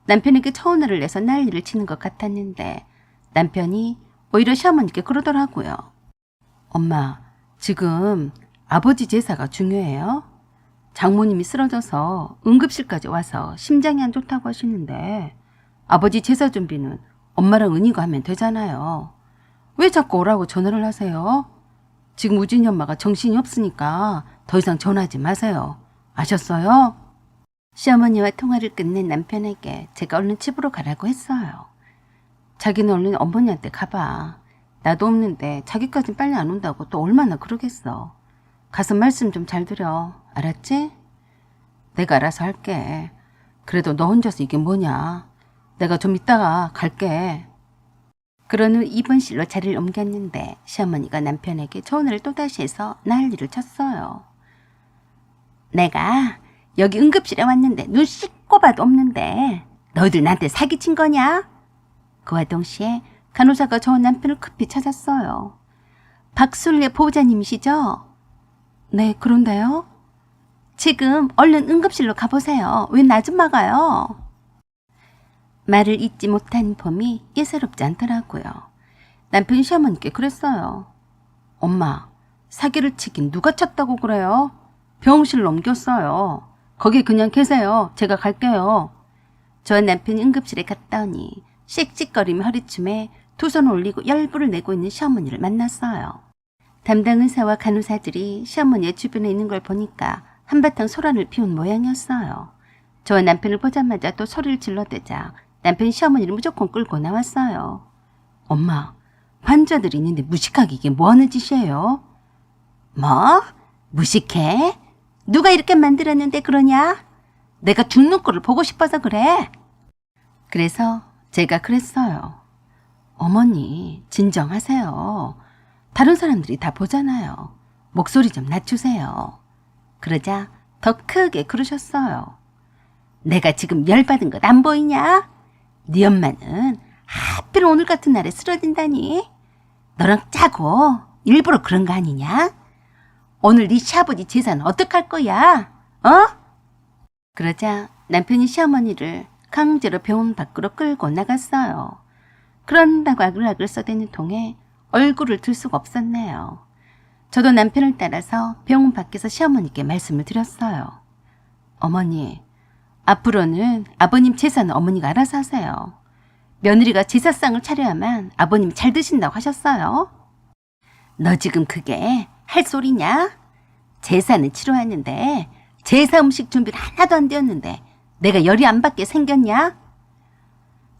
남편에게 전화를 내서 난리를 치는 것 같았는데 남편이 오히려 시어머니께 그러더라고요. 엄마, 지금 아버지 제사가 중요해요? 장모님이 쓰러져서 응급실까지 와서 심장이 안 좋다고 하시는데 아버지 제사 준비는 엄마랑 은희가 하면 되잖아요. 왜 자꾸 오라고 전화를 하세요? 지금 우진이 엄마가 정신이 없으니까 더 이상 전화하지 마세요. 아셨어요? 시어머니와 통화를 끝낸 남편에게 제가 얼른 집으로 가라고 했어요. 자기는 얼른 어머니한테 가봐. 나도 없는데 자기까진 빨리 안 온다고 또 얼마나 그러겠어. 가서 말씀 좀 잘 드려. 알았지? 내가 알아서 할게. 그래도 너 혼자서 이게 뭐냐. 내가 좀 이따가 갈게. 그런 후 입원실로 자리를 옮겼는데 시어머니가 남편에게 전화를 또다시 해서 난리를 쳤어요. 내가 여기 응급실에 왔는데 눈 씻고 봐도 없는데 너희들 나한테 사기친 거냐? 그와 동시에 간호사가 저 남편을 급히 찾았어요. 박술래 보호자님이시죠? 네, 그런데요? 지금 얼른 응급실로 가보세요. 왜 나 좀 막아요? 말을 잇지 못한 봄이 예사롭지 않더라고요. 남편 시어머니께 그랬어요. 엄마, 사기를 치긴 누가 쳤다고 그래요? 병실로 옮겼어요. 거기 그냥 계세요. 제가 갈게요. 저 남편이 응급실에 갔더니 씩씩거리며 허리춤에 두 손 올리고 열불을 내고 있는 시어머니를 만났어요. 담당 의사와 간호사들이 시어머니의 주변에 있는 걸 보니까 한바탕 소란을 피운 모양이었어요. 저 남편을 보자마자 또 소리를 질러대자 남편이 시어머니를 무조건 끌고 나왔어요. 엄마, 환자들이 있는데 무식하게 이게 뭐하는 짓이에요? 뭐? 무식해? 누가 이렇게 만들었는데 그러냐? 내가 죽는 꼴을 보고 싶어서 그래. 그래서 제가 그랬어요. 어머니, 진정하세요. 다른 사람들이 다 보잖아요. 목소리 좀 낮추세요. 그러자 더 크게 그러셨어요. 내가 지금 열받은 것 안 보이냐? 네 엄마는 하필 오늘 같은 날에 쓰러진다니. 너랑 짜고 일부러 그런 거 아니냐? 오늘 네 시아버지 재산 어떡할 거야? 어? 그러자 남편이 시어머니를 강제로 병원 밖으로 끌고 나갔어요. 그런다고 아글아글 써대는 통에 얼굴을 들 수가 없었네요. 저도 남편을 따라서 병원 밖에서 시어머니께 말씀을 드렸어요. 어머니, 앞으로는 아버님 재산은 어머니가 알아서 하세요. 며느리가 제사상을 차려야만 아버님이 잘 드신다고 하셨어요. 너 지금 그게 할 소리냐? 제사는 치러왔는데 제사 음식 준비를 하나도 안 되었는데 내가 열이 안 받게 생겼냐?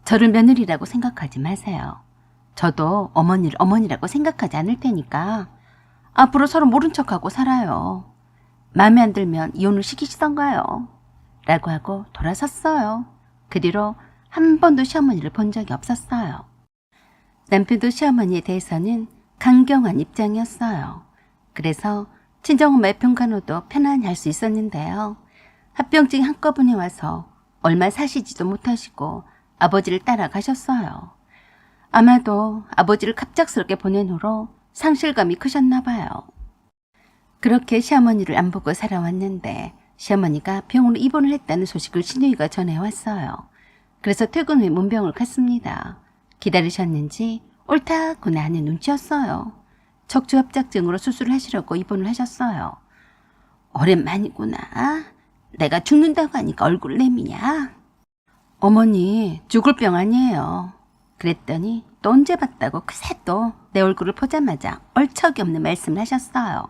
저를 며느리라고 생각하지 마세요. 저도 어머니를 어머니라고 생각하지 않을 테니까 앞으로 서로 모른 척하고 살아요. 마음에 안 들면 이혼을 시키시던가요. 라고 하고 돌아섰어요. 그 뒤로 한 번도 시어머니를 본 적이 없었어요. 남편도 시어머니에 대해서는 강경한 입장이었어요. 그래서 친정엄마의 병간호도 편안히 할 수 있었는데요. 합병증이 한꺼번에 와서 얼마 사시지도 못하시고 아버지를 따라가셨어요. 아마도 아버지를 갑작스럽게 보낸 후로 상실감이 크셨나 봐요. 그렇게 시어머니를 안 보고 살아왔는데 시어머니가 병원으로 입원을 했다는 소식을 시누이가 전해왔어요. 그래서 퇴근 후에 문병을 갔습니다. 기다리셨는지 옳다구나 하는 눈치였어요. 척추합작증으로 수술을 하시려고 입원을 하셨어요. 오랜만이구나. 내가 죽는다고 하니까 얼굴 내미냐? 어머니, 죽을 병 아니에요. 그랬더니 또 언제 봤다고 그새 또 내 얼굴을 보자마자 얼척이 없는 말씀을 하셨어요.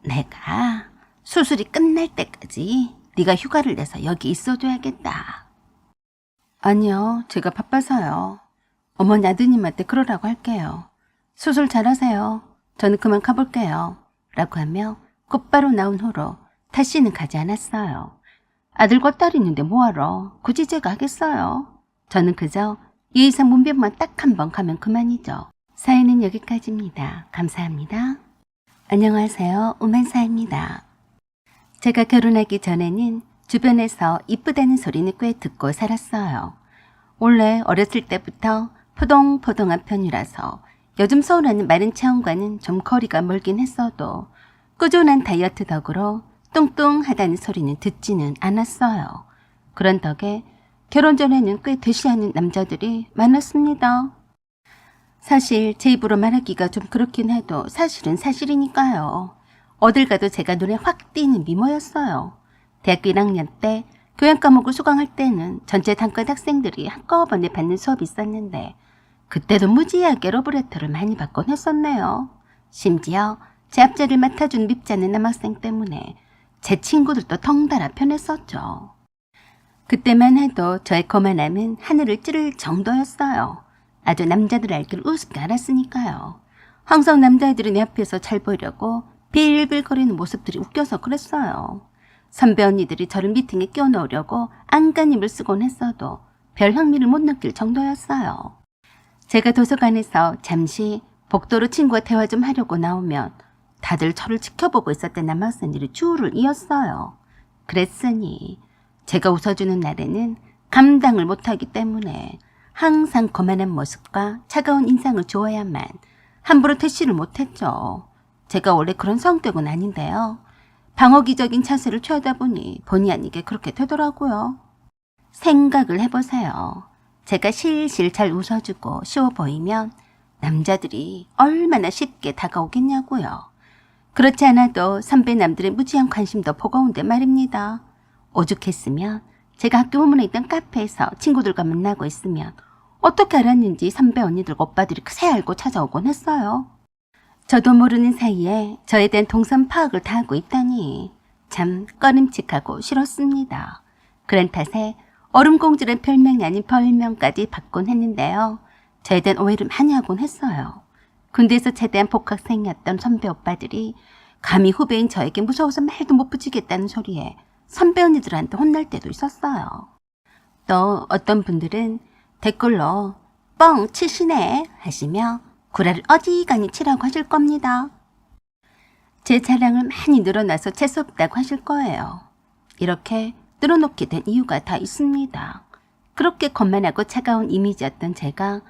내가 수술이 끝날 때까지 네가 휴가를 내서 여기 있어줘야겠다. 아니요, 제가 바빠서요. 어머니 아드님한테 그러라고 할게요. 수술 잘하세요. 저는 그만 가볼게요. 라고 하며 곧바로 나온 후로 다시는 가지 않았어요. 아들과 딸이 있는데 뭐하러 굳이 제가 하겠어요. 저는 그저 예의상 문병만 딱 한 번 가면 그만이죠. 사연은 여기까지입니다. 감사합니다. 안녕하세요. 우만사입니다. 제가 결혼하기 전에는 주변에서 이쁘다는 소리는 꽤 듣고 살았어요. 원래 어렸을 때부터 포동포동한 편이라서 요즘 서울하는 마른 체형과는 좀 거리가 멀긴 했어도 꾸준한 다이어트 덕으로 뚱뚱하다는 소리는 듣지는 않았어요. 그런 덕에 결혼 전에는 꽤 대시하는 남자들이 많았습니다. 사실 제 입으로 말하기가 좀 그렇긴 해도 사실은 사실이니까요. 어딜 가도 제가 눈에 확 띄는 미모였어요. 대학교 1학년 때 교양 과목을 수강할 때는 전체 단과 학생들이 한꺼번에 받는 수업이 있었는데 그때도 무지하게 러브레터를 많이 받곤 했었네요. 심지어 제 앞자리를 맡아준 밉지않은 남학생 때문에 제 친구들도 덩달아 편했었죠. 그때만 해도 저의 거만함은 하늘을 찌를 정도였어요. 아주 남자들 알기를 우습게 알았으니까요. 항상 남자애들이 내 앞에서 잘 보이려고 빌빌거리는 모습들이 웃겨서 그랬어요. 선배 언니들이 저를 미팅에 끼워넣으려고 안간힘을 쓰곤 했어도 별 흥미를 못 느낄 정도였어요. 제가 도서관에서 잠시 복도로 친구와 대화 좀 하려고 나오면 다들 저를 지켜보고 있었던 남학생들이 줄을 이었어요. 그랬으니 제가 웃어주는 날에는 감당을 못하기 때문에 항상 거만한 모습과 차가운 인상을 주어야만 함부로 퇴시를 못했죠. 제가 원래 그런 성격은 아닌데요. 방어기적인 자세를 취하다 보니 본의 아니게 그렇게 되더라고요. 생각을 해보세요. 제가 실실 잘 웃어주고 쉬워 보이면 남자들이 얼마나 쉽게 다가오겠냐고요. 그렇지 않아도 선배 남들의 무지한 관심도 버거운데 말입니다. 오죽했으면 제가 학교 후문에 있던 카페에서 친구들과 만나고 있으면 어떻게 알았는지 선배 언니들과 오빠들이 그새 알고 찾아오곤 했어요. 저도 모르는 사이에 저에 대한 동선 파악을 다 하고 있다니 참 꺼림칙하고 싫었습니다. 그런 탓에 얼음공주란 별명이 아닌 별명까지 받곤 했는데요. 저에 대한 오해를 많이 하곤 했어요. 군대에서 제대한 복학생이었던 선배 오빠들이 감히 후배인 저에게 무서워서 말도 못 붙이겠다는 소리에 선배 언니들한테 혼날 때도 있었어요. 또 어떤 분들은 댓글로 뻥 치시네 하시며 구라를 어지간히 치라고 하실 겁니다. 제 자랑을 많이 늘어나서 재수없다고 하실 거예요. 이렇게 늘어놓게 된 이유가 다 있습니다. 그렇게 거만하고 차가운 이미지였던 제가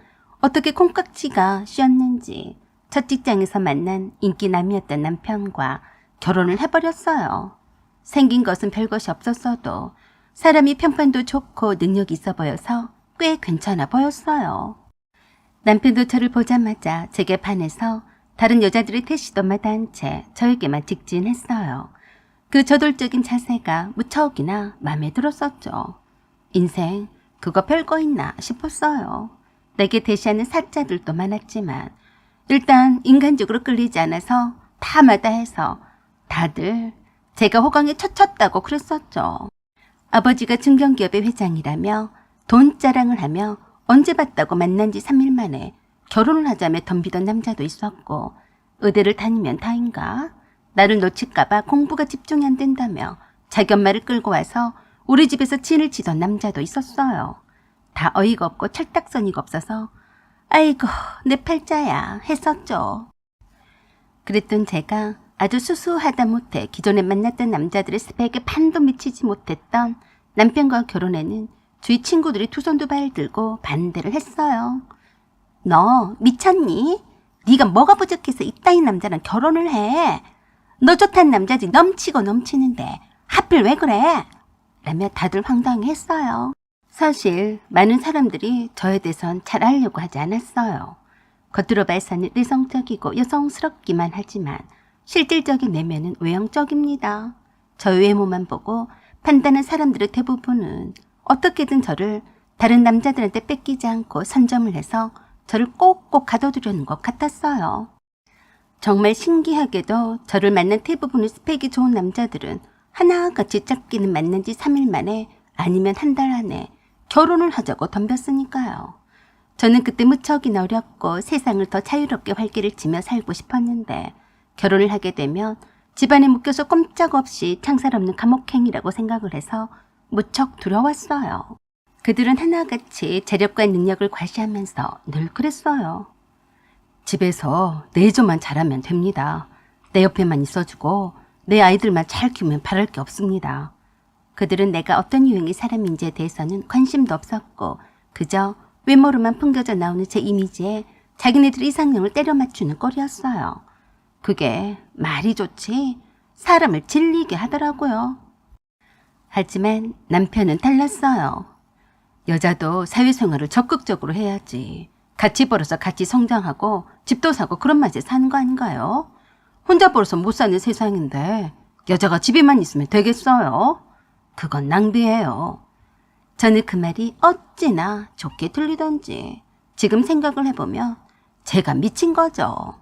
어떻게 콩깍지가 씌었는지 첫 직장에서 만난 인기남이었던 남편과 결혼을 해버렸어요. 생긴 것은 별것이 없었어도 사람이 평판도 좋고 능력이 있어 보여서 꽤 괜찮아 보였어요. 남편도 저를 보자마자 제게 반해서 다른 여자들의 태시도 마다한 채 저에게만 직진했어요. 그 저돌적인 자세가 무척이나 마음에 들었었죠. 인생 그거 별거 있나 싶었어요. 내게 대시하는 사자들도 많았지만 일단 인간적으로 끌리지 않아서 다 마다해서 다들 제가 호강에 처쳤다고 그랬었죠. 아버지가 증권기업의 회장이라며 돈 자랑을 하며 언제 봤다고 만난 지 3일 만에 결혼을 하자며 덤비던 남자도 있었고 의대를 다니면 다인가? 나를 놓칠까봐 공부가 집중이 안 된다며 자기 엄마를 끌고 와서 우리 집에서 진을 치던 남자도 있었어요. 다 어이가 없고 철딱서니가 없어서 아이고 내 팔자야 했었죠. 그랬던 제가 아주 수수하다 못해 기존에 만났던 남자들의 스펙에 반도 미치지 못했던 남편과 결혼에는 주위 친구들이 두 손 두 발 들고 반대를 했어요. 너 미쳤니? 네가 뭐가 부족해서 이따위 남자랑 결혼을 해? 너 좋다는 남자지 넘치고 넘치는데 하필 왜 그래? 라며 다들 황당해했어요. 사실 많은 사람들이 저에 대해선 잘 알려고 하지 않았어요. 겉으로 봐서는 내성적이고 여성스럽기만 하지만 실질적인 내면은 외형적입니다. 저의 외모만 보고 판단한 사람들의 대부분은 어떻게든 저를 다른 남자들한테 뺏기지 않고 선점을 해서 저를 꼭꼭 가둬두려는 것 같았어요. 정말 신기하게도 저를 만난 대부분의 스펙이 좋은 남자들은 하나같이 짝기는 만난 지 3일 만에 아니면 한 달 안에 결혼을 하자고 덤볐으니까요. 저는 그때 무척이나 어렸고 세상을 더 자유롭게 활기를 치며 살고 싶었는데 결혼을 하게 되면 집안에 묶여서 꼼짝없이 창살 없는 감옥행이라고 생각을 해서 무척 두려웠어요. 그들은 하나같이 재력과 능력을 과시하면서 늘 그랬어요. 집에서 내 조만 잘하면 됩니다. 내 옆에만 있어주고 내 아이들만 잘 키우면 바랄 게 없습니다. 그들은 내가 어떤 유형의 사람인지에 대해서는 관심도 없었고 그저 외모로만 풍겨져 나오는 제 이미지에 자기네들의 이상형을 때려 맞추는 꼴이었어요. 그게 말이 좋지 사람을 질리게 하더라고요. 하지만 남편은 달랐어요. 여자도 사회생활을 적극적으로 해야지. 같이 벌어서 같이 성장하고 집도 사고 그런 맛에 사는 거 아닌가요? 혼자 벌어서 못 사는 세상인데 여자가 집에만 있으면 되겠어요? 그건 낭비예요. 저는 그 말이 어찌나 좋게 들리던지 지금 생각을 해보면 제가 미친 거죠.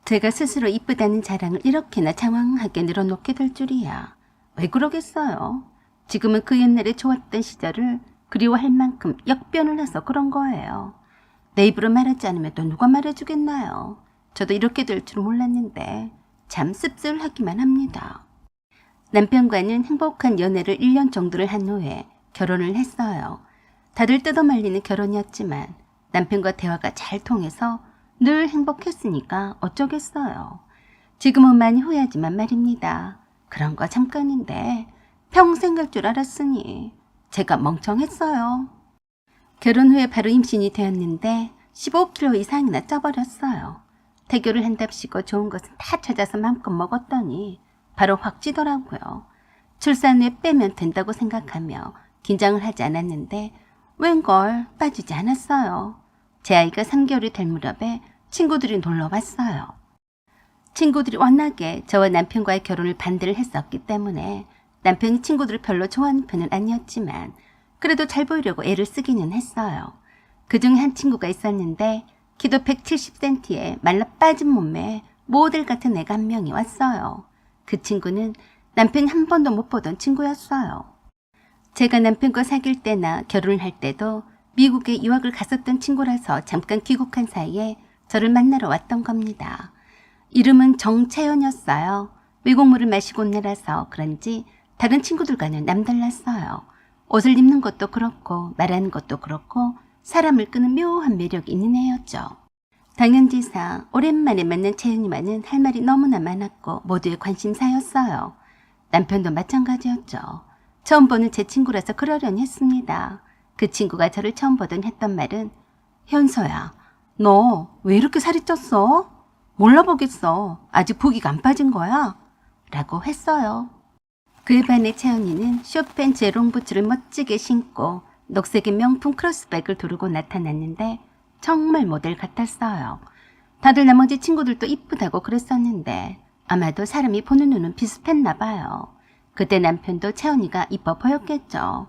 제가 스스로 이쁘다는 자랑을 이렇게나 장황하게 늘어놓게 될 줄이야. 왜 그러겠어요? 지금은 그 옛날에 좋았던 시절을 그리워할 만큼 역변을 해서 그런 거예요. 내 입으로 말하지 않으면 또 누가 말해주겠나요? 저도 이렇게 될 줄 몰랐는데 참 씁쓸하기만 합니다. 남편과는 행복한 연애를 1년 정도를 한 후에 결혼을 했어요. 다들 뜯어말리는 결혼이었지만 남편과 대화가 잘 통해서 늘 행복했으니까 어쩌겠어요. 지금은 많이 후회하지만 말입니다. 그런 거 잠깐인데 평생 갈 줄 알았으니 제가 멍청했어요. 결혼 후에 바로 임신이 되었는데 15kg 이상이나 쪄버렸어요. 태교를 한답시고 좋은 것은 다 찾아서 마음껏 먹었더니 바로 확 찌더라고요. 출산 후에 빼면 된다고 생각하며 긴장을 하지 않았는데 웬걸 빠지지 않았어요. 제 아이가 3개월이 될 무렵에 친구들이 놀러 왔어요. 친구들이 워낙에 저와 남편과의 결혼을 반대를 했었기 때문에 남편이 친구들을 별로 좋아하는 편은 아니었지만 그래도 잘 보이려고 애를 쓰기는 했어요. 그중에 한 친구가 있었는데 키도 170cm에 말라 빠진 몸매에 모델 같은 애가 한 명이 왔어요. 그 친구는 남편이 한 번도 못 보던 친구였어요. 제가 남편과 사귈 때나 결혼을 할 때도 미국에 유학을 갔었던 친구라서 잠깐 귀국한 사이에 저를 만나러 왔던 겁니다. 이름은 정채연이었어요. 외국물을 마시고 온 애라서 그런지 다른 친구들과는 남달랐어요. 옷을 입는 것도 그렇고 말하는 것도 그렇고 사람을 끄는 묘한 매력이 있는 애였죠. 당연지사 오랜만에 만난 채연이와는 할 말이 너무나 많았고 모두의 관심사였어요. 남편도 마찬가지였죠. 처음 보는 제 친구라서 그러려니 했습니다. 그 친구가 저를 처음 보더니 했던 말은 현서야, 너 왜 이렇게 살이 쪘어? 몰라보겠어. 아직 부기가 안 빠진 거야? 라고 했어요. 그에 반해 채연이는 쇼펜 제롱 부츠를 멋지게 신고 녹색의 명품 크로스백을 두르고 나타났는데 정말 모델 같았어요. 다들 나머지 친구들도 이쁘다고 그랬었는데 아마도 사람이 보는 눈은 비슷했나 봐요. 그때 남편도 채연이가 이뻐 보였겠죠.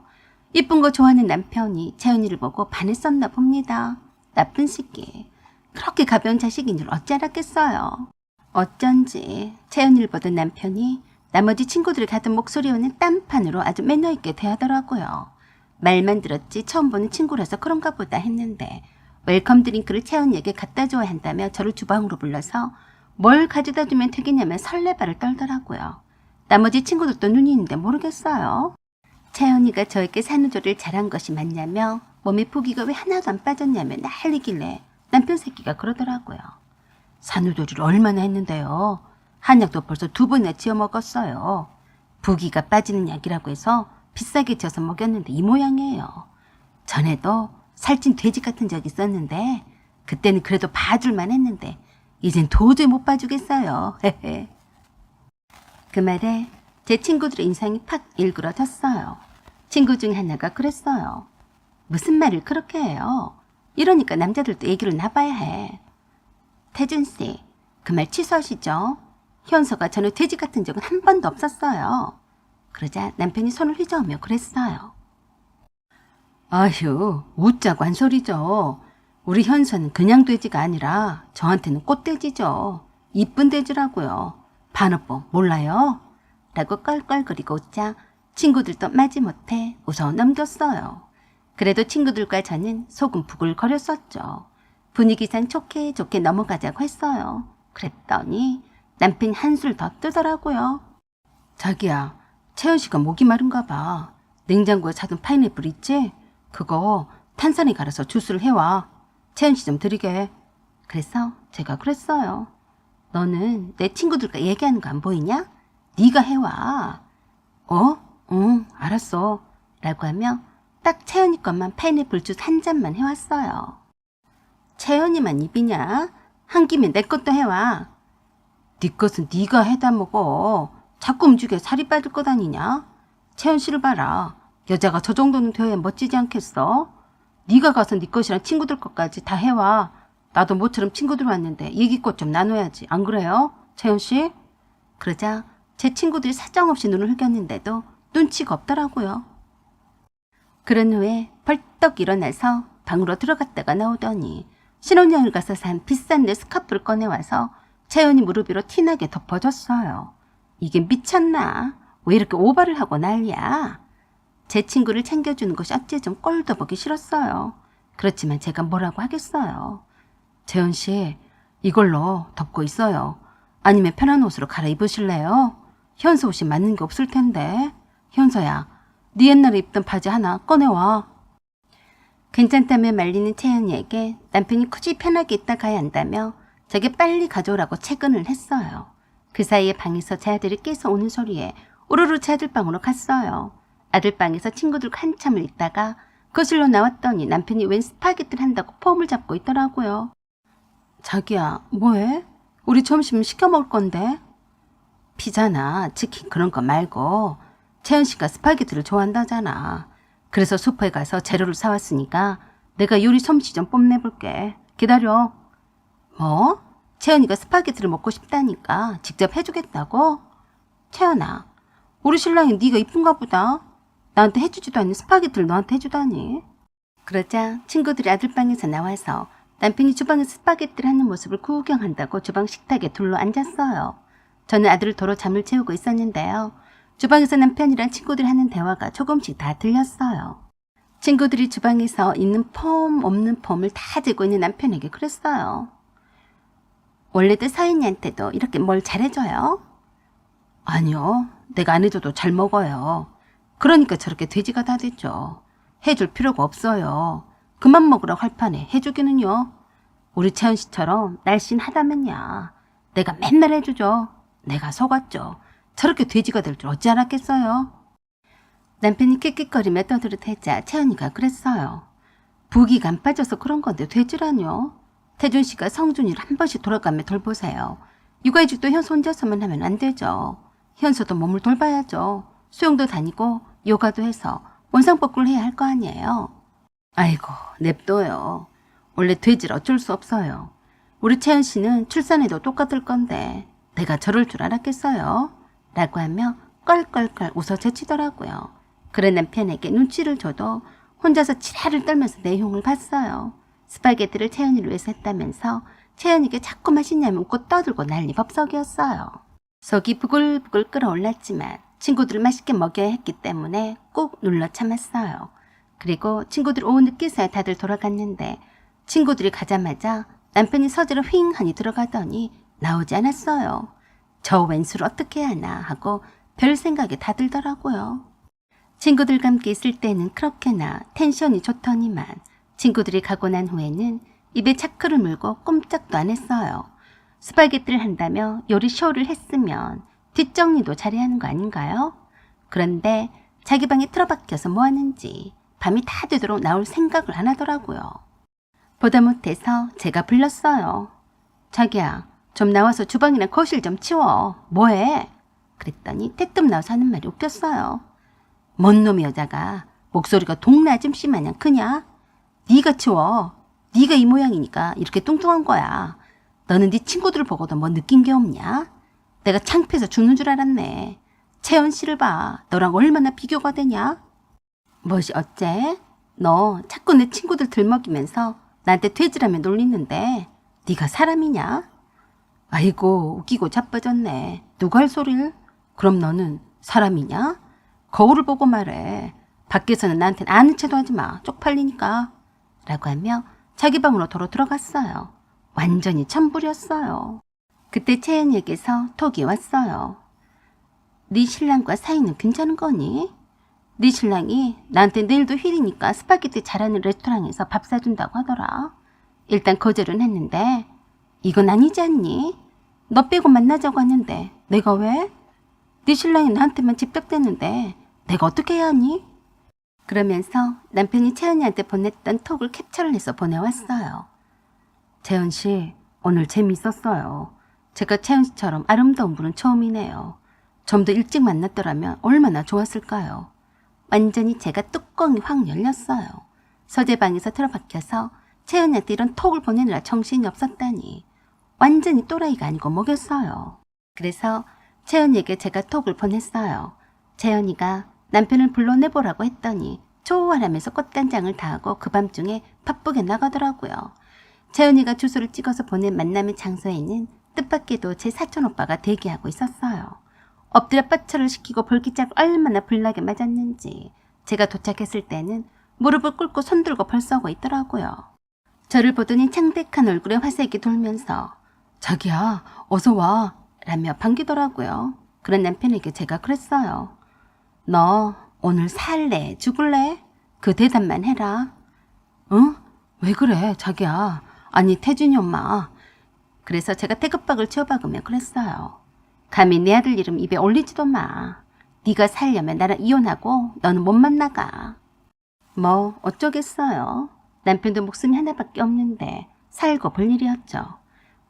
이쁜 거 좋아하는 남편이 채연이를 보고 반했었나 봅니다. 나쁜 새끼. 그렇게 가벼운 자식인 줄 어찌 알았겠어요. 어쩐지 채연이를 보던 남편이 나머지 친구들이 가던 목소리와는 딴판으로 아주 매너 있게 대하더라고요. 말만 들었지 처음 보는 친구라서 그런가 보다 했는데 웰컴 드링크를 채연이에게 갖다 줘야 한다며 저를 주방으로 불러서 뭘 가져다 주면 되겠냐며 설레발을 떨더라고요. 나머지 친구들도 눈이 있는데 모르겠어요. 채연이가 저에게 산후조리를 잘한 것이 맞냐며 몸에 부기가 왜 하나도 안 빠졌냐며 난리길래 남편 새끼가 그러더라고요. 산후조리를 얼마나 했는데요. 한약도 벌써 2번이나 지어 먹었어요. 부기가 빠지는 약이라고 해서 비싸게 지어서 먹였는데 이 모양이에요. 전에도 살찐 돼지 같은 적이 있었는데 그때는 그래도 봐줄만 했는데 이젠 도저히 못 봐주겠어요. 그 말에 제 친구들의 인상이 팍 일그러졌어요. 친구 중 하나가 그랬어요. 무슨 말을 그렇게 해요? 이러니까 남자들도 얘기를 나봐야 해. 태준씨, 그 말 취소하시죠. 현서가 전에 돼지 같은 적은 한 번도 없었어요. 그러자 남편이 손을 휘저으며 그랬어요. 아휴, 웃자고 한 소리죠. 우리 현서는 그냥 돼지가 아니라 저한테는 꽃돼지죠. 이쁜 돼지라고요. 반어법 몰라요? 라고 껄껄거리고 웃자 친구들도 마지못해 웃어 넘겼어요. 그래도 친구들과 저는 속은 부글거렸었죠. 분위기상 좋게 좋게 넘어가자고 했어요. 그랬더니 남편이 한술 더 뜨더라고요. 자기야, 채연 씨가 목이 마른가 봐. 냉장고에 사둔 파인애플 있지? 그거 탄산에 갈아서 주스를 해와. 채연 씨 좀 드리게. 그래서 제가 그랬어요. 너는 내 친구들과 얘기하는 거 안 보이냐? 네가 해와. 응, 알았어. 라고 하며 딱 채연이 것만 파인애플 주스 한 잔만 해왔어요. 채연이만 입이냐? 한 김에 내 것도 해와. 네 것은 네가 해다 먹어. 자꾸 움직여 살이 빠질 것 아니냐? 채연 씨를 봐라. 여자가 저 정도는 되어야 멋지지 않겠어? 네가 가서 네 것이랑 친구들 것까지 다 해와. 나도 모처럼 친구들 왔는데 얘기꽃 좀 나눠야지. 안 그래요? 채연 씨? 그러자 제 친구들이 사정없이 눈을 흘겼는데도 눈치가 없더라고요. 그런 후에 벌떡 일어나서 방으로 들어갔다가 나오더니 신혼여행을 가서 산 비싼 내 스카프를 꺼내와서 채연이 무릎 위로 티나게 덮어줬어요. 이게 미쳤나? 왜 이렇게 오버를 하고 난리야? 제 친구를 챙겨주는 것이 어째 좀 꼴도 보기 싫었어요. 그렇지만 제가 뭐라고 하겠어요. 채연 씨, 이걸로 덮고 있어요. 아니면 편한 옷으로 갈아입으실래요? 현서 옷이 맞는 게 없을 텐데. 현서야, 네 옛날에 입던 바지 하나 꺼내와. 괜찮다며 말리는 채연이에게 남편이 굳이 편하게 있다 가야 한다며 저게 빨리 가져오라고 채근을 했어요. 그 사이에 방에서 제 아들이 깨서 오는 소리에 우르르 제 아들방으로 갔어요. 아들방에서 친구들과 한참을 있다가 거실로 나왔더니 남편이 웬 스파게티를 한다고 폼을 잡고 있더라고요. 자기야, 뭐해? 우리 점심 시켜 먹을 건데? 피자나 치킨 그런 거 말고 채연 씨가 스파게티를 좋아한다잖아. 그래서 슈퍼에 가서 재료를 사왔으니까 내가 요리 솜씨 좀 뽐내볼게. 기다려. 뭐? 채연이가 스파게티를 먹고 싶다니까 직접 해주겠다고? 채연아, 우리 신랑이 네가 이쁜가 보다. 나한테 해주지도 않는 스파게티를 너한테 해주다니. 그러자 친구들이 아들방에서 나와서 남편이 주방에서 스파게티를 하는 모습을 구경한다고 주방 식탁에 둘러 앉았어요. 저는 아들을 도로 잠을 채우고 있었는데요. 주방에서 남편이랑 친구들이 하는 대화가 조금씩 다 들렸어요. 친구들이 주방에서 있는 폼 없는 폼을 다 재고 있는 남편에게 그랬어요. 원래도 서연이한테도 이렇게 뭘 잘해줘요? 아니요. 내가 안 해줘도 잘 먹어요. 그러니까 저렇게 돼지가 다 됐죠. 해줄 필요가 없어요. 그만 먹으라고 할 판에 해주기는요. 우리 채연 씨처럼 날씬하다면야. 내가 맨날 해주죠. 내가 속았죠. 저렇게 돼지가 될 줄 어찌 알았겠어요. 남편이 킥킥거리며 떠들어대자 채연이가 그랬어요. 부기가 안 빠져서 그런 건데 돼지라뇨. 태준 씨가 성준이를 한 번씩 돌아가며 돌보세요. 육아휴직도 현수 혼자서만 하면 안 되죠. 현수도 몸을 돌봐야죠. 수영도 다니고 요가도 해서 원상복구를 해야 할 거 아니에요. 아이고 냅둬요. 원래 돼지라 어쩔 수 없어요. 우리 채연 씨는 출산해도 똑같을 건데 내가 저럴 줄 알았겠어요? 라고 하며 껄껄껄 웃어 제치더라고요. 그런 남편에게 눈치를 줘도 혼자서 지랄을 떨면서 내용을 봤어요. 스파게티를 채연이를 위해서 했다면서 채연이에게 자꾸 맛있냐며 웃고 떠들고 난리 법석이었어요. 속이 부글부글 끓어올랐지만 친구들을 맛있게 먹여야 했기 때문에 꾹 눌러 참았어요. 그리고 친구들 오후 늦게서야 다들 돌아갔는데 친구들이 가자마자 남편이 서재로 휑하니 들어가더니 나오지 않았어요. 저 웬수를 어떻게 하나 하고 별 생각이 다 들더라고요. 친구들과 함께 있을 때는 그렇게나 텐션이 좋더니만 친구들이 가고 난 후에는 입에 차크를 물고 꼼짝도 안 했어요. 스파게티를 한다며 요리 쇼를 했으면 뒷정리도 잘해야 하는 거 아닌가요? 그런데 자기 방에 틀어박혀서 뭐 하는지 밤이 다 되도록 나올 생각을 안 하더라고요. 보다 못해서 제가 불렀어요. 자기야, 좀 나와서 주방이나 거실 좀 치워. 뭐해? 그랬더니 대뜸 나와서 하는 말이 웃겼어요. 뭔 놈의 여자가 목소리가 동네 아줌씨 마냥 크냐? 네가 치워. 네가 이 모양이니까 이렇게 뚱뚱한 거야. 너는 네 친구들을 보고도 뭐 느낀 게 없냐? 내가 창피해서 죽는 줄 알았네. 채연 씨를 봐. 너랑 얼마나 비교가 되냐? 뭐시 어째? 너 자꾸 내 친구들 들먹이면서 나한테 돼지라며 놀리는데 네가 사람이냐? 아이고 웃기고 자빠졌네. 누가 할 소리를? 그럼 너는 사람이냐? 거울을 보고 말해. 밖에서는 나한테는 아는 체도 하지 마. 쪽팔리니까. 라고 하며 자기 방으로 도로 들어갔어요. 완전히 천불이었어요. 그때 채연이에게서 톡이 왔어요. 네 신랑과 사이는 괜찮은 거니? 네 신랑이 나한테 내일도 휴일이니까 스파게티 잘하는 레스토랑에서 밥 사준다고 하더라. 일단 거절은 했는데 이건 아니지 않니? 너 빼고 만나자고 하는데 내가 왜? 네 신랑이 나한테만 집착되는데 내가 어떻게 해야 하니? 그러면서 남편이 채연이한테 보냈던 톡을 캡처를 해서 보내왔어요. 채연 씨, 오늘 재미있었어요. 제가 채연 씨처럼 아름다운 분은 처음이네요. 좀 더 일찍 만났더라면 얼마나 좋았을까요? 완전히 제가 뚜껑이 확 열렸어요. 서재방에서 틀어박혀서 채연이한테 이런 톡을 보내느라 정신이 없었다니. 완전히 또라이가 아니고 뭐겠어요. 그래서 채연이에게 제가 톡을 보냈어요. 채연이가 남편을 불러내보라고 했더니 좋아하면서 꽃단장을 다하고 그 밤중에 바쁘게 나가더라고요. 채연이가 주소를 찍어서 보낸 만남의 장소에는 뜻밖에도 제 사촌오빠가 대기하고 있었어요. 엎드려 뻗쳐를 시키고 볼기짝을 얼마나 불나게 맞았는지 제가 도착했을 때는 무릎을 꿇고 손들고 벌써고 있더라고요. 저를 보더니 창백한 얼굴에 화색이 돌면서 자기야 어서 와 라며 반기더라고요. 그런 남편에게 제가 그랬어요. 너 오늘 살래 죽을래? 그 대답만 해라. 응? 왜 그래, 자기야. 아니, 태준이 엄마. 그래서 제가 태극박을 치워박으며 그랬어요. 감히 내 아들 이름 입에 올리지도 마. 네가 살려면 나랑 이혼하고 너는 못 만나가. 뭐 어쩌겠어요. 남편도 목숨이 하나밖에 없는데 살고 볼 일이었죠.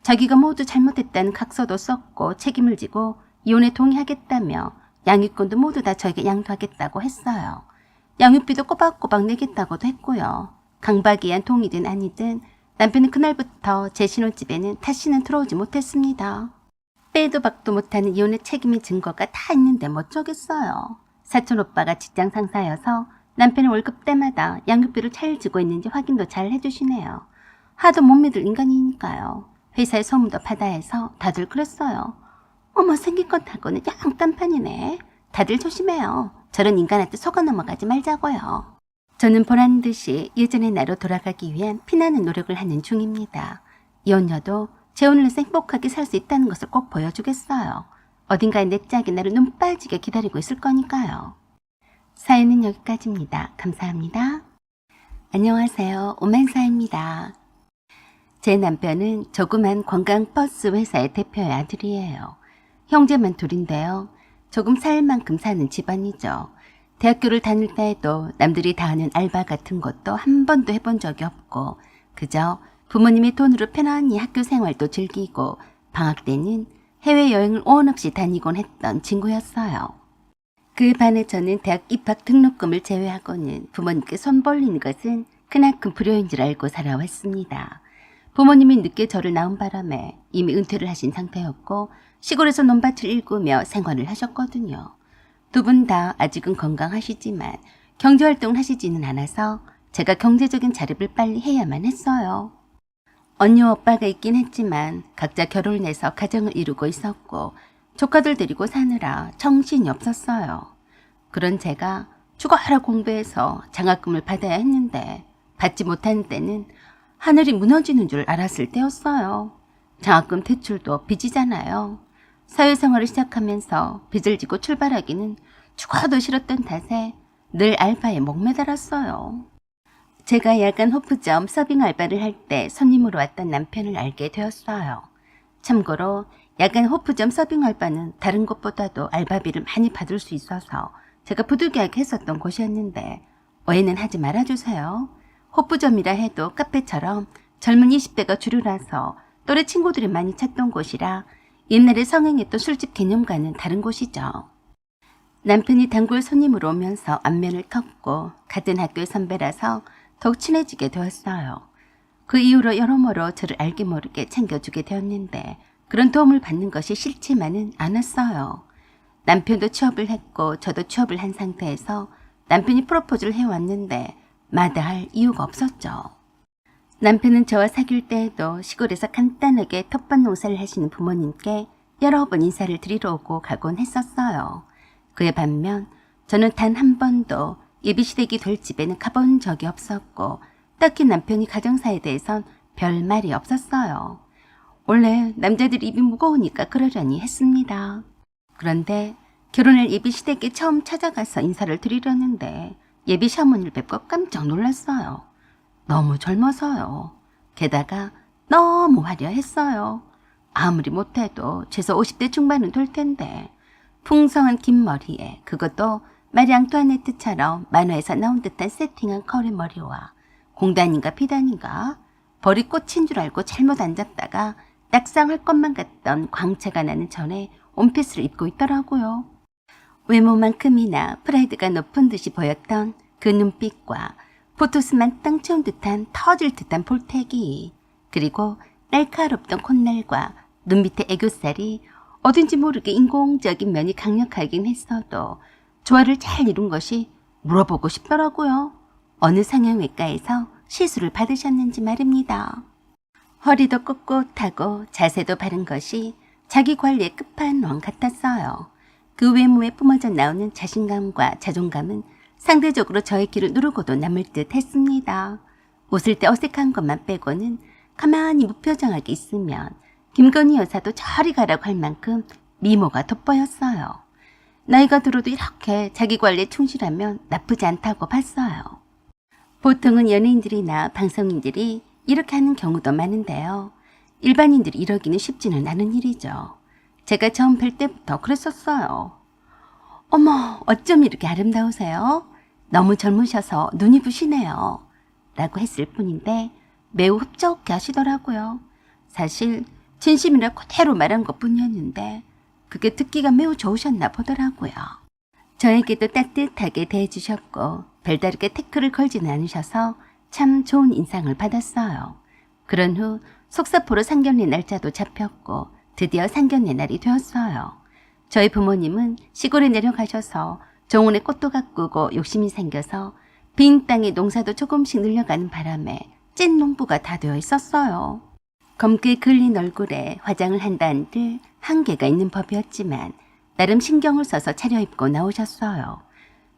자기가 모두 잘못했다는 각서도 썼고 책임을 지고 이혼에 동의하겠다며 양육권도 모두 다 저에게 양도하겠다고 했어요. 양육비도 꼬박꼬박 내겠다고도 했고요. 강박이한 동의든 아니든 남편은 그날부터 제 신혼집에는 다시는 들어오지 못했습니다. 빼도 박도 못하는 이혼의 책임의 증거가 다 있는데 뭐 어쩌겠어요. 사촌 오빠가 직장 상사여서 남편의 월급 때마다 양육비를 잘 주고 있는지 확인도 잘 해주시네요. 하도 못 믿을 인간이니까요. 회사에 소문도 받아야 해서 다들 그랬어요. 어머, 생긴 것 하고는 영 딴판이네. 다들 조심해요. 저런 인간한테 속아 넘어가지 말자고요. 저는 보란 듯이 예전의 나로 돌아가기 위한 피나는 노력을 하는 중입니다. 이혼녀도 제 오늘에서 행복하게 살 수 있다는 것을 꼭 보여주겠어요. 어딘가에 내 짝이 나를 눈 빠지게 기다리고 있을 거니까요. 사연은 여기까지입니다. 감사합니다. 안녕하세요. 오만사입니다. 제 남편은 조그만 관광버스 회사의 대표의 아들이에요. 형제만 둘인데요. 조금 살 만큼 사는 집안이죠. 대학교를 다닐 때에도 남들이 다 하는 알바 같은 것도 한 번도 해본 적이 없고 그저 부모님의 돈으로 편안히 학교 생활도 즐기고 방학 때는 해외여행을 온 없이 다니곤 했던 친구였어요. 그 반에 저는 대학 입학 등록금을 제외하고는 부모님께 손 벌리는 것은 크나큰 불효인 줄 알고 살아왔습니다. 부모님이 늦게 저를 낳은 바람에 이미 은퇴를 하신 상태였고 시골에서 논밭을 일구며 생활을 하셨거든요. 두 분 다 아직은 건강하시지만 경제활동을 하시지는 않아서 제가 경제적인 자립을 빨리 해야만 했어요. 언니와 오빠가 있긴 했지만 각자 결혼을 해서 가정을 이루고 있었고 조카들 데리고 사느라 정신이 없었어요. 그런 제가 죽어라 공부해서 장학금을 받아야 했는데 받지 못하는 때는 하늘이 무너지는 줄 알았을 때였어요. 장학금 대출도 빚이잖아요. 사회생활을 시작하면서 빚을 지고 출발하기는 죽어도 싫었던 탓에 늘 알바에 목매달았어요. 제가 야간 호프점 서빙 알바를 할 때 손님으로 왔던 남편을 알게 되었어요. 참고로 야간 호프점 서빙 알바는 다른 곳보다도 알바비를 많이 받을 수 있어서 제가 부득이하게 했었던 곳이었는데 오해는 하지 말아주세요. 호프점이라 해도 카페처럼 젊은 20대가 주류라서 또래 친구들이 많이 찾던 곳이라 옛날에 성행했던 술집 개념과는 다른 곳이죠. 남편이 단골 손님으로 오면서 안면을 텄고 같은 학교의 선배라서 더욱 친해지게 되었어요. 그 이후로 여러모로 저를 알게 모르게 챙겨주게 되었는데 그런 도움을 받는 것이 싫지만은 않았어요. 남편도 취업을 했고 저도 취업을 한 상태에서 남편이 프로포즈를 해왔는데 마다할 이유가 없었죠. 남편은 저와 사귈 때에도 시골에서 간단하게 텃밭 농사를 하시는 부모님께 여러 번 인사를 드리러 오고 가곤 했었어요. 그에 반면 저는 단 한 번도 예비시댁이 될 집에는 가본 적이 없었고 딱히 남편이 가정사에 대해선 별 말이 없었어요. 원래 남자들이 입이 무거우니까 그러려니 했습니다. 그런데 결혼할 예비시댁에 처음 찾아가서 인사를 드리려는데 예비 시어머니를 뵙고 깜짝 놀랐어요. 너무 젊어서요. 게다가 너무 화려했어요. 아무리 못해도 최소 50대 중반은 될 텐데 풍성한 긴 머리에 그것도 마리 앙투아네트처럼 만화에서 나온 듯한 세팅한 커리머리와 공단인가 비단인가 벌이 꽂힌 줄 알고 잘못 앉았다가 낙상할 것만 같던 광채가 나는 전에 원피스를 입고 있더라고요. 외모만큼이나 프라이드가 높은 듯이 보였던 그 눈빛과 보토스만 땅 채운 듯한 터질 듯한 볼태기 그리고 날카롭던 콧날과 눈 밑에 애교살이 어딘지 모르게 인공적인 면이 강력하긴 했어도 조화를 잘 이룬 것이 물어보고 싶더라고요. 어느 성형외과에서 시술을 받으셨는지 말입니다. 허리도 꼿꼿하고 자세도 바른 것이 자기 관리의 끝판왕 같았어요. 그 외모에 뿜어져 나오는 자신감과 자존감은 상대적으로 저의 길을 누르고도 남을 듯 했습니다. 웃을 때 어색한 것만 빼고는 가만히 무표정하게 있으면 김건희 여사도 저리 가라고 할 만큼 미모가 돋보였어요. 나이가 들어도 이렇게 자기 관리에 충실하면 나쁘지 않다고 봤어요. 보통은 연예인들이나 방송인들이 이렇게 하는 경우도 많은데요. 일반인들이 이러기는 쉽지는 않은 일이죠. 제가 처음 뵐 때부터 그랬었어요. 어머, 어쩜 이렇게 아름다우세요? 너무 젊으셔서 눈이 부시네요. 라고 했을 뿐인데 매우 흡족해 하시더라고요. 사실 진심이라 그대로 말한 것뿐이었는데 그게 듣기가 매우 좋으셨나 보더라고요. 저에게도 따뜻하게 대해주셨고 별다르게 태클을 걸지는 않으셔서 참 좋은 인상을 받았어요. 그런 후 속사포로 상견례 날짜도 잡혔고 드디어 상견례 날이 되었어요. 저희 부모님은 시골에 내려가셔서 정원에 꽃도 가꾸고 욕심이 생겨서 빈 땅에 농사도 조금씩 늘려가는 바람에 찐 농부가 다 되어 있었어요. 검게 그을린 얼굴에 화장을 한다한들 한계가 있는 법이었지만 나름 신경을 써서 차려입고 나오셨어요.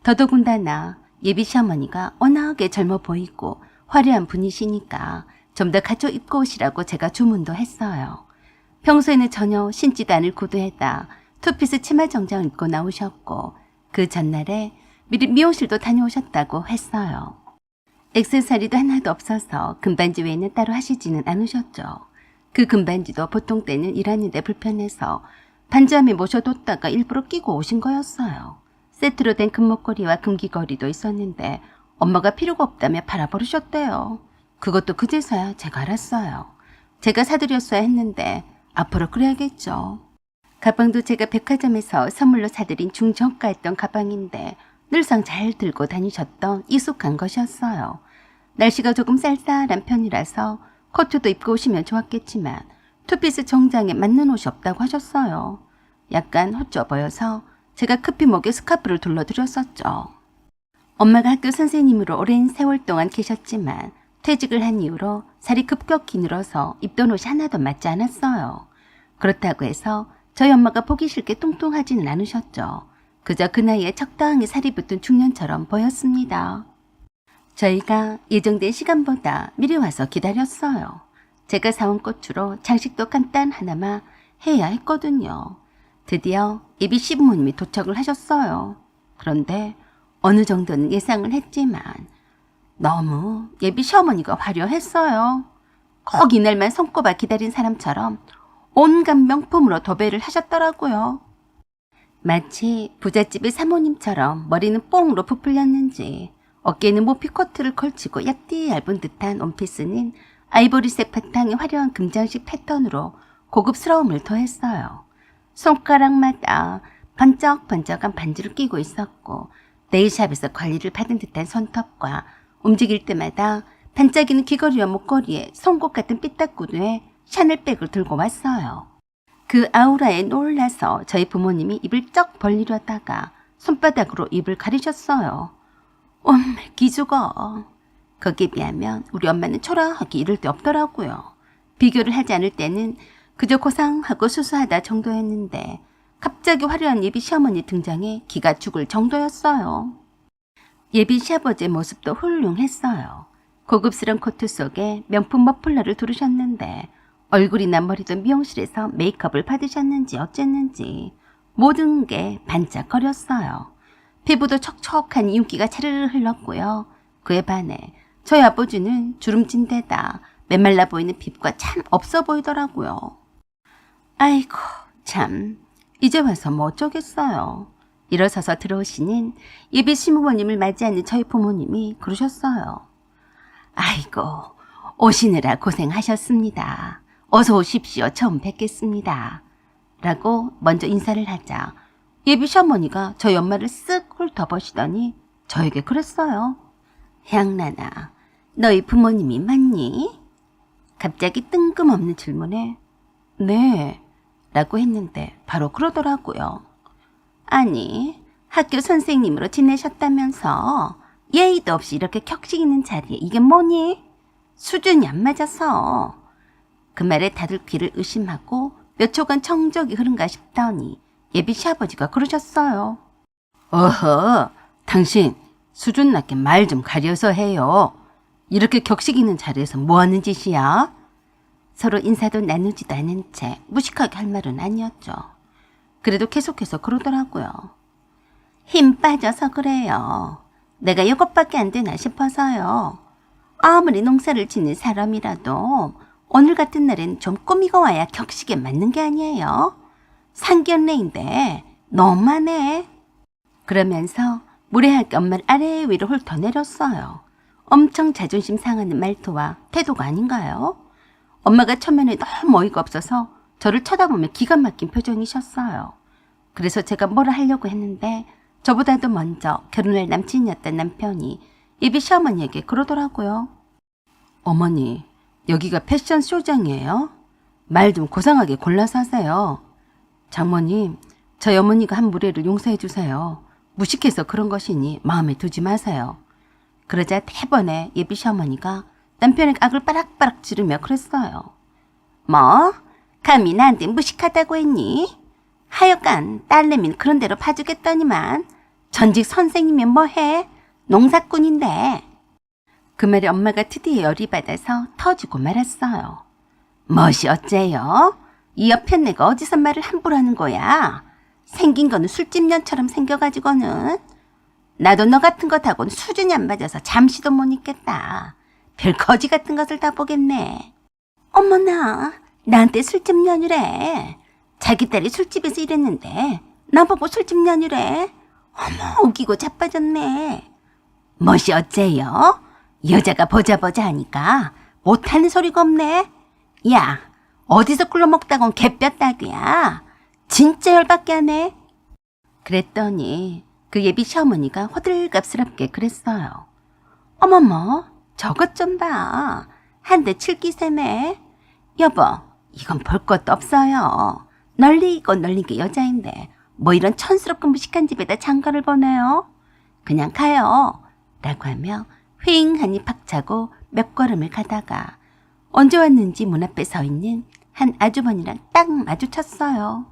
더더군다나 예비 시어머니가 워낙에 젊어 보이고 화려한 분이시니까 좀 더 갖춰 입고 오시라고 제가 주문도 했어요. 평소에는 전혀 신지도 않을 구두에다 투피스 치마 정장을 입고 나오셨고 그 전날에 미리 미용실도 다녀오셨다고 했어요. 액세서리도 하나도 없어서 금반지 외에는 따로 하시지는 않으셨죠. 그 금반지도 보통 때는 일하는데 불편해서 반지함에 모셔뒀다가 일부러 끼고 오신 거였어요. 세트로 된 금목걸이와 금귀걸이도 있었는데 엄마가 필요가 없다며 팔아버리셨대요. 그것도 그제서야 제가 알았어요. 제가 사드렸어야 했는데 앞으로 그래야겠죠. 가방도 제가 백화점에서 선물로 사드린 중저가했던 가방인데 늘상 잘 들고 다니셨던 익숙한 것이었어요. 날씨가 조금 쌀쌀한 편이라서 코트도 입고 오시면 좋았겠지만 투피스 정장에 맞는 옷이 없다고 하셨어요. 약간 헛줘 보여서 제가 급히 목에 스카프를 둘러드렸었죠. 엄마가 학교 선생님으로 오랜 세월 동안 계셨지만 퇴직을 한 이후로 살이 급격히 늘어서 입던 옷이 하나도 맞지 않았어요. 그렇다고 해서 저희 엄마가 보기 싫게 뚱뚱하지는 않으셨죠. 그저 그 나이에 적당히 살이 붙은 중년처럼 보였습니다. 저희가 예정된 시간보다 미리 와서 기다렸어요. 제가 사온 꽃으로 장식도 간단 하나만 해야 했거든요. 드디어 예비 시부모님이 도착을 하셨어요. 그런데 어느 정도는 예상을 했지만 너무 예비 시어머니가 화려했어요. 꼭 이날만 손꼽아 기다린 사람처럼 온갖 명품으로 도배를 하셨더라고요. 마치 부잣집의 사모님처럼 머리는 뽕으로 부풀렸는지 어깨에는 모피코트를 걸치고 얇디 얇은 듯한 원피스는 아이보리색 바탕의 화려한 금장식 패턴으로 고급스러움을 더했어요. 손가락마다 번쩍번쩍한 반지를 끼고 있었고 네일샵에서 관리를 받은 듯한 손톱과 움직일 때마다 반짝이는 귀걸이와 목걸이에 송곳 같은 삐딱구두에 샤넬백을 들고 왔어요. 그 아우라에 놀라서 저희 부모님이 입을 쩍 벌리려다가 손바닥으로 입을 가리셨어요. 기죽어. 거기에 비하면 우리 엄마는 초라하기 이를 데 없더라고요. 비교를 하지 않을 때는 그저 고상하고 수수하다 정도였는데 갑자기 화려한 예비 시어머니 등장에 기가 죽을 정도였어요. 예비 시아버지의 모습도 훌륭했어요. 고급스러운 코트 속에 명품 머플러를 두르셨는데 얼굴이나 머리도 미용실에서 메이크업을 받으셨는지 어쨌는지 모든 게 반짝거렸어요. 피부도 촉촉한 윤기가 차르르 흘렀고요. 그에 반해 저희 아버지는 주름진 데다 메말라 보이는 피부가 참 없어 보이더라고요. 아이고 참 이제 와서 뭐 어쩌겠어요. 일어서서 들어오시는 예비 시부모님을 맞이하는 저희 부모님이 그러셨어요. 아이고 오시느라 고생하셨습니다. 어서 오십시오. 처음 뵙겠습니다. 라고 먼저 인사를 하자 예비 시어머니가 저희 엄마를 쓱 훑어보시더니 저에게 그랬어요. 향란아, 너희 부모님이 맞니? 갑자기 뜬금없는 질문에 네 라고 했는데 바로 그러더라고요. 아니 학교 선생님으로 지내셨다면서 예의도 없이 이렇게 격식 있는 자리에 이게 뭐니? 수준이 안 맞아서. 그 말에 다들 귀를 의심하고 몇 초간 청적이 흐른가 싶더니 예비 시아버지가 그러셨어요. 어허, 당신 수준 낮게 말 좀 가려서 해요. 이렇게 격식 있는 자리에서 뭐 하는 짓이야? 서로 인사도 나누지도 않은 채 무식하게 할 말은 아니었죠. 그래도 계속해서 그러더라고요. 힘 빠져서 그래요. 내가 이것밖에 안 되나 싶어서요. 아무리 농사를 짓는 사람이라도 오늘 같은 날엔 좀 꾸미고 와야 격식에 맞는 게 아니에요. 상견례인데 너무하네. 그러면서 무례하게 엄마를 아래 위로 훑어내렸어요. 엄청 자존심 상하는 말투와 태도가 아닌가요? 엄마가 처음에는 너무 어이가 없어서 저를 쳐다보며 기가 막힌 표정이셨어요. 그래서 제가 뭐라 하려고 했는데 저보다도 먼저 결혼할 남친이었던 남편이 예비 시어머니에게 그러더라고요. 어머니, 여기가 패션 쇼장이에요? 말 좀 고상하게 골라서 하세요. 장모님, 저희 어머니가 한 무례를 용서해 주세요. 무식해서 그런 것이니 마음에 두지 마세요. 그러자 대번에 예비 시어머니가 남편의 악을 빠락빠락 지르며 그랬어요. 뭐? 감히 나한테 무식하다고 했니? 하여간 딸내미는 그런 대로 봐주겠더니만 전직 선생이면 뭐해? 농사꾼인데. 그 말에 엄마가 드디어 열이 받아서 터지고 말았어요. 멋이 어째요? 이 옆에 내가 어디서 말을 함부로 하는 거야? 생긴 거는 술집년처럼 생겨가지고는. 나도 너 같은 것하고는 수준이 안 맞아서 잠시도 못 있겠다. 별 거지 같은 것을 다 보겠네. 어머나, 나한테 술집년이래. 자기 딸이 술집에서 일했는데 나보고 술집년이래. 어머, 웃기고 자빠졌네. 멋이 어째요? 여자가 보자 하니까 못하는 소리가 없네. 야, 어디서 굴러먹다곤 개뼈따귀야. 진짜 열받게 하네. 그랬더니 그 예비 시어머니가 호들갑스럽게 그랬어요. 어머머, 저것 좀 봐. 한 대 칠기세네. 여보, 이건 볼 것도 없어요. 널리고 널린 게 여자인데 뭐 이런 촌스럽고 무식한 집에다 장가를 보내요. 그냥 가요. 라고 하며 휑하니 박차고 몇 걸음을 가다가 언제 왔는지 문 앞에 서 있는 한 아주머니랑 딱 마주쳤어요.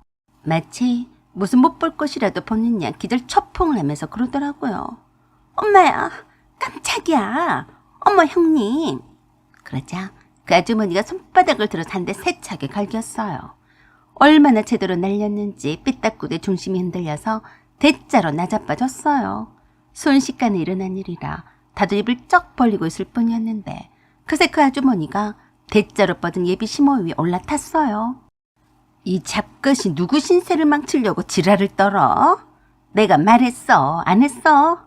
마치 무슨 못 볼 것이라도 보는 양 기절 초풍을 하면서 그러더라고요. 엄마야, 깜짝이야. 어머, 형님. 그러자 그 아주머니가 손바닥을 들어서 한 대 세차게 갈겼어요. 얼마나 제대로 날렸는지 삐딱구대 중심이 흔들려서 대자로 나자빠졌어요. 순식간에 일어난 일이라 다들 입을 쩍 벌리고 있을 뿐이었는데 그새 그 아주머니가 대자로 뻗은 예비 시모 위에 올라탔어요. 이 잡것이 누구 신세를 망치려고 지랄을 떨어? 내가 말했어, 안 했어?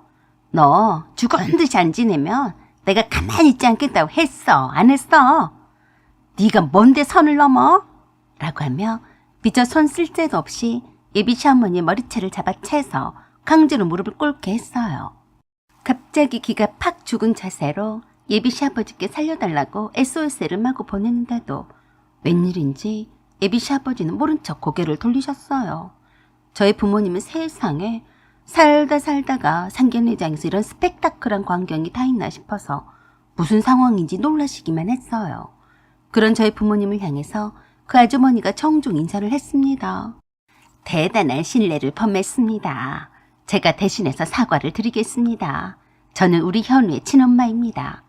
너 죽은 듯이 안 지내면 내가 가만히 있지 않겠다고 했어, 안 했어? 네가 뭔데 선을 넘어? 라고 하며 미처 손 쓸 데도 없이 예비 시어머니의 머리채를 잡아채서 강제로 무릎을 꿇게 했어요. 갑자기 기가 팍 죽은 자세로 예비 시아버지께 살려달라고 SOS를 마구 보냈는데도 웬일인지 예비 시아버지는 모른 척 고개를 돌리셨어요. 저희 부모님은 세상에 살다가 상견례장에서 이런 스펙타클한 광경이 다 있나 싶어서 무슨 상황인지 놀라시기만 했어요. 그런 저희 부모님을 향해서 그 아주머니가 정중 인사를 했습니다. 대단한 신뢰를 범했습니다. 제가 대신해서 사과를 드리겠습니다. 저는 우리 현우의 친엄마입니다.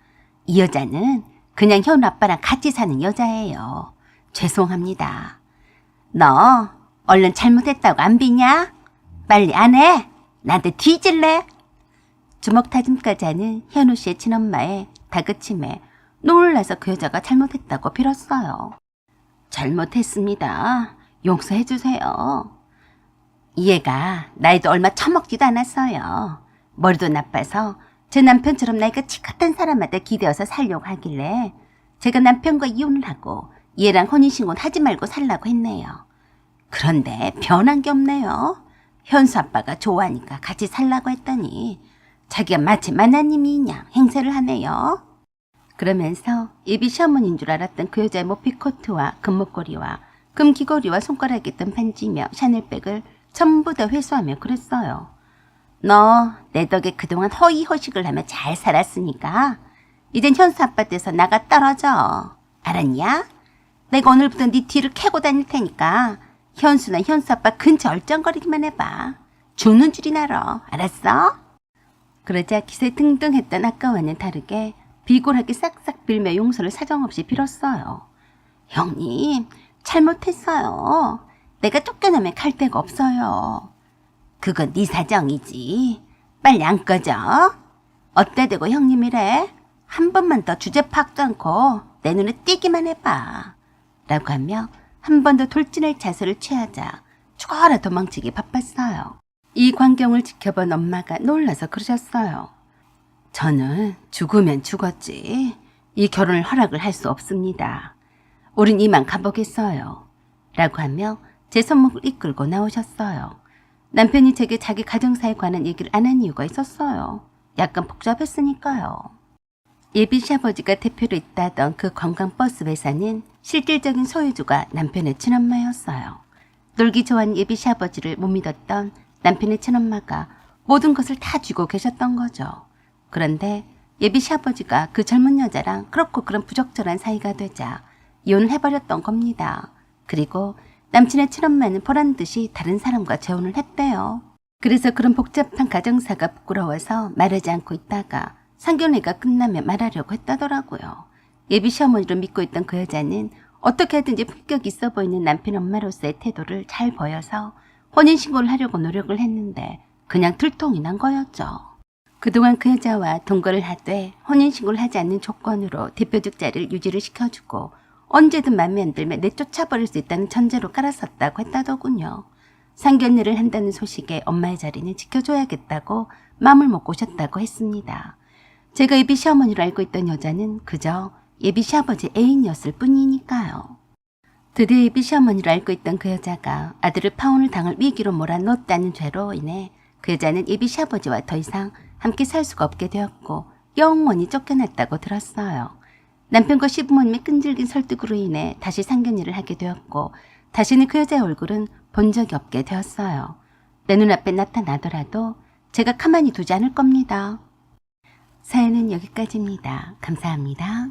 이 여자는 그냥 현우 아빠랑 같이 사는 여자예요. 죄송합니다. 너 얼른 잘못했다고 안 비냐? 빨리 안 해? 나한테 뒤질래? 주먹 다짐까지 하는 현우 씨의 친엄마의 다그침에 놀라서 그 여자가 잘못했다고 빌었어요. 잘못했습니다. 용서해 주세요. 이 애가 나이도 얼마 처먹지도 않았어요. 머리도 나빠서 제 남편처럼 나이가 치긋한 사람한테 기대어서 살려고 하길래 제가 남편과 이혼을 하고 얘랑 혼인신고는 하지 말고 살라고 했네요. 그런데 변한 게 없네요. 현수 아빠가 좋아하니까 같이 살라고 했더니 자기가 마치 만화님이냐 행세를 하네요. 그러면서 예비 시어머니인 줄 알았던 그 여자의 모피코트와 금목걸이와 금귀걸이와 손가락에 있던 반지며 샤넬백을 전부 다 회수하며 그랬어요. 너 내 덕에 그동안 허위허식을 하며 잘 살았으니까 이젠 현수 아빠 떼서 나가 떨어져. 알았냐? 내가 오늘부터 네 뒤를 캐고 다닐 테니까 현수나 현수 아빠 근처 얼쩡거리기만 해봐. 죽는 줄이 알아. 알았어? 그러자 기세 등등했던 아까와는 다르게 비굴하게 싹싹 빌며 용서를 사정없이 빌었어요. 형님, 잘못했어요. 내가 쫓겨나면 갈 데가 없어요. 그건 네 사정이지. 빨리 안 꺼져. 어때 대고 형님이래? 한 번만 더 주제 파악도 않고 내 눈에 띄기만 해봐. 라고 하며 한 번 더 돌진할 자세를 취하자 죽어라 도망치기 바빴어요. 이 광경을 지켜본 엄마가 놀라서 그러셨어요. 저는 죽으면 죽었지. 이 결혼을 허락을 할 수 없습니다. 우린 이만 가보겠어요. 라고 하며 제 손목을 이끌고 나오셨어요. 남편이 제게 자기 가정사에 관한 얘기를 안 한 이유가 있었어요. 약간 복잡했으니까요. 예비 시아버지가 대표로 있다던 그 관광버스 회사는 실질적인 소유주가 남편의 친엄마였어요. 놀기 좋아하는 예비 시아버지를 못 믿었던 남편의 친엄마가 모든 것을 다 쥐고 계셨던 거죠. 그런데 예비 시아버지가 그 젊은 여자랑 그렇고 그런 부적절한 사이가 되자 이혼을 해버렸던 겁니다. 그리고 남친의 친엄마는 보란듯이 다른 사람과 재혼을 했대요. 그래서 그런 복잡한 가정사가 부끄러워서 말하지 않고 있다가 상견례가 끝나면 말하려고 했다더라고요. 예비 시어머니로 믿고 있던 그 여자는 어떻게 하든지 품격 있어 보이는 남편 엄마로서의 태도를 잘 보여서 혼인신고를 하려고 노력을 했는데 그냥 들통이 난 거였죠. 그동안 그 여자와 동거를 하되 혼인신고를 하지 않는 조건으로 대표적 자리를 유지를 시켜주고 언제든 맘에 안 들면 내쫓아버릴 수 있다는 전제로 깔았었다고 했다더군요. 상견례를 한다는 소식에 엄마의 자리는 지켜줘야겠다고 마음을 먹고 오셨다고 했습니다. 제가 예비 시어머니로 알고 있던 여자는 그저 예비 시아버지 애인이었을 뿐이니까요. 드디어 예비 시어머니로 알고 있던 그 여자가 아들을 파혼을 당할 위기로 몰아넣었다는 죄로 인해 그 여자는 예비 시아버지와 더 이상 함께 살 수가 없게 되었고 영원히 쫓겨났다고 들었어요. 남편과 시부모님의 끈질긴 설득으로 인해 다시 상견례를 하게 되었고 다시는 그 여자의 얼굴은 본 적이 없게 되었어요. 내 눈앞에 나타나더라도 제가 가만히 두지 않을 겁니다. 사연은 여기까지입니다. 감사합니다.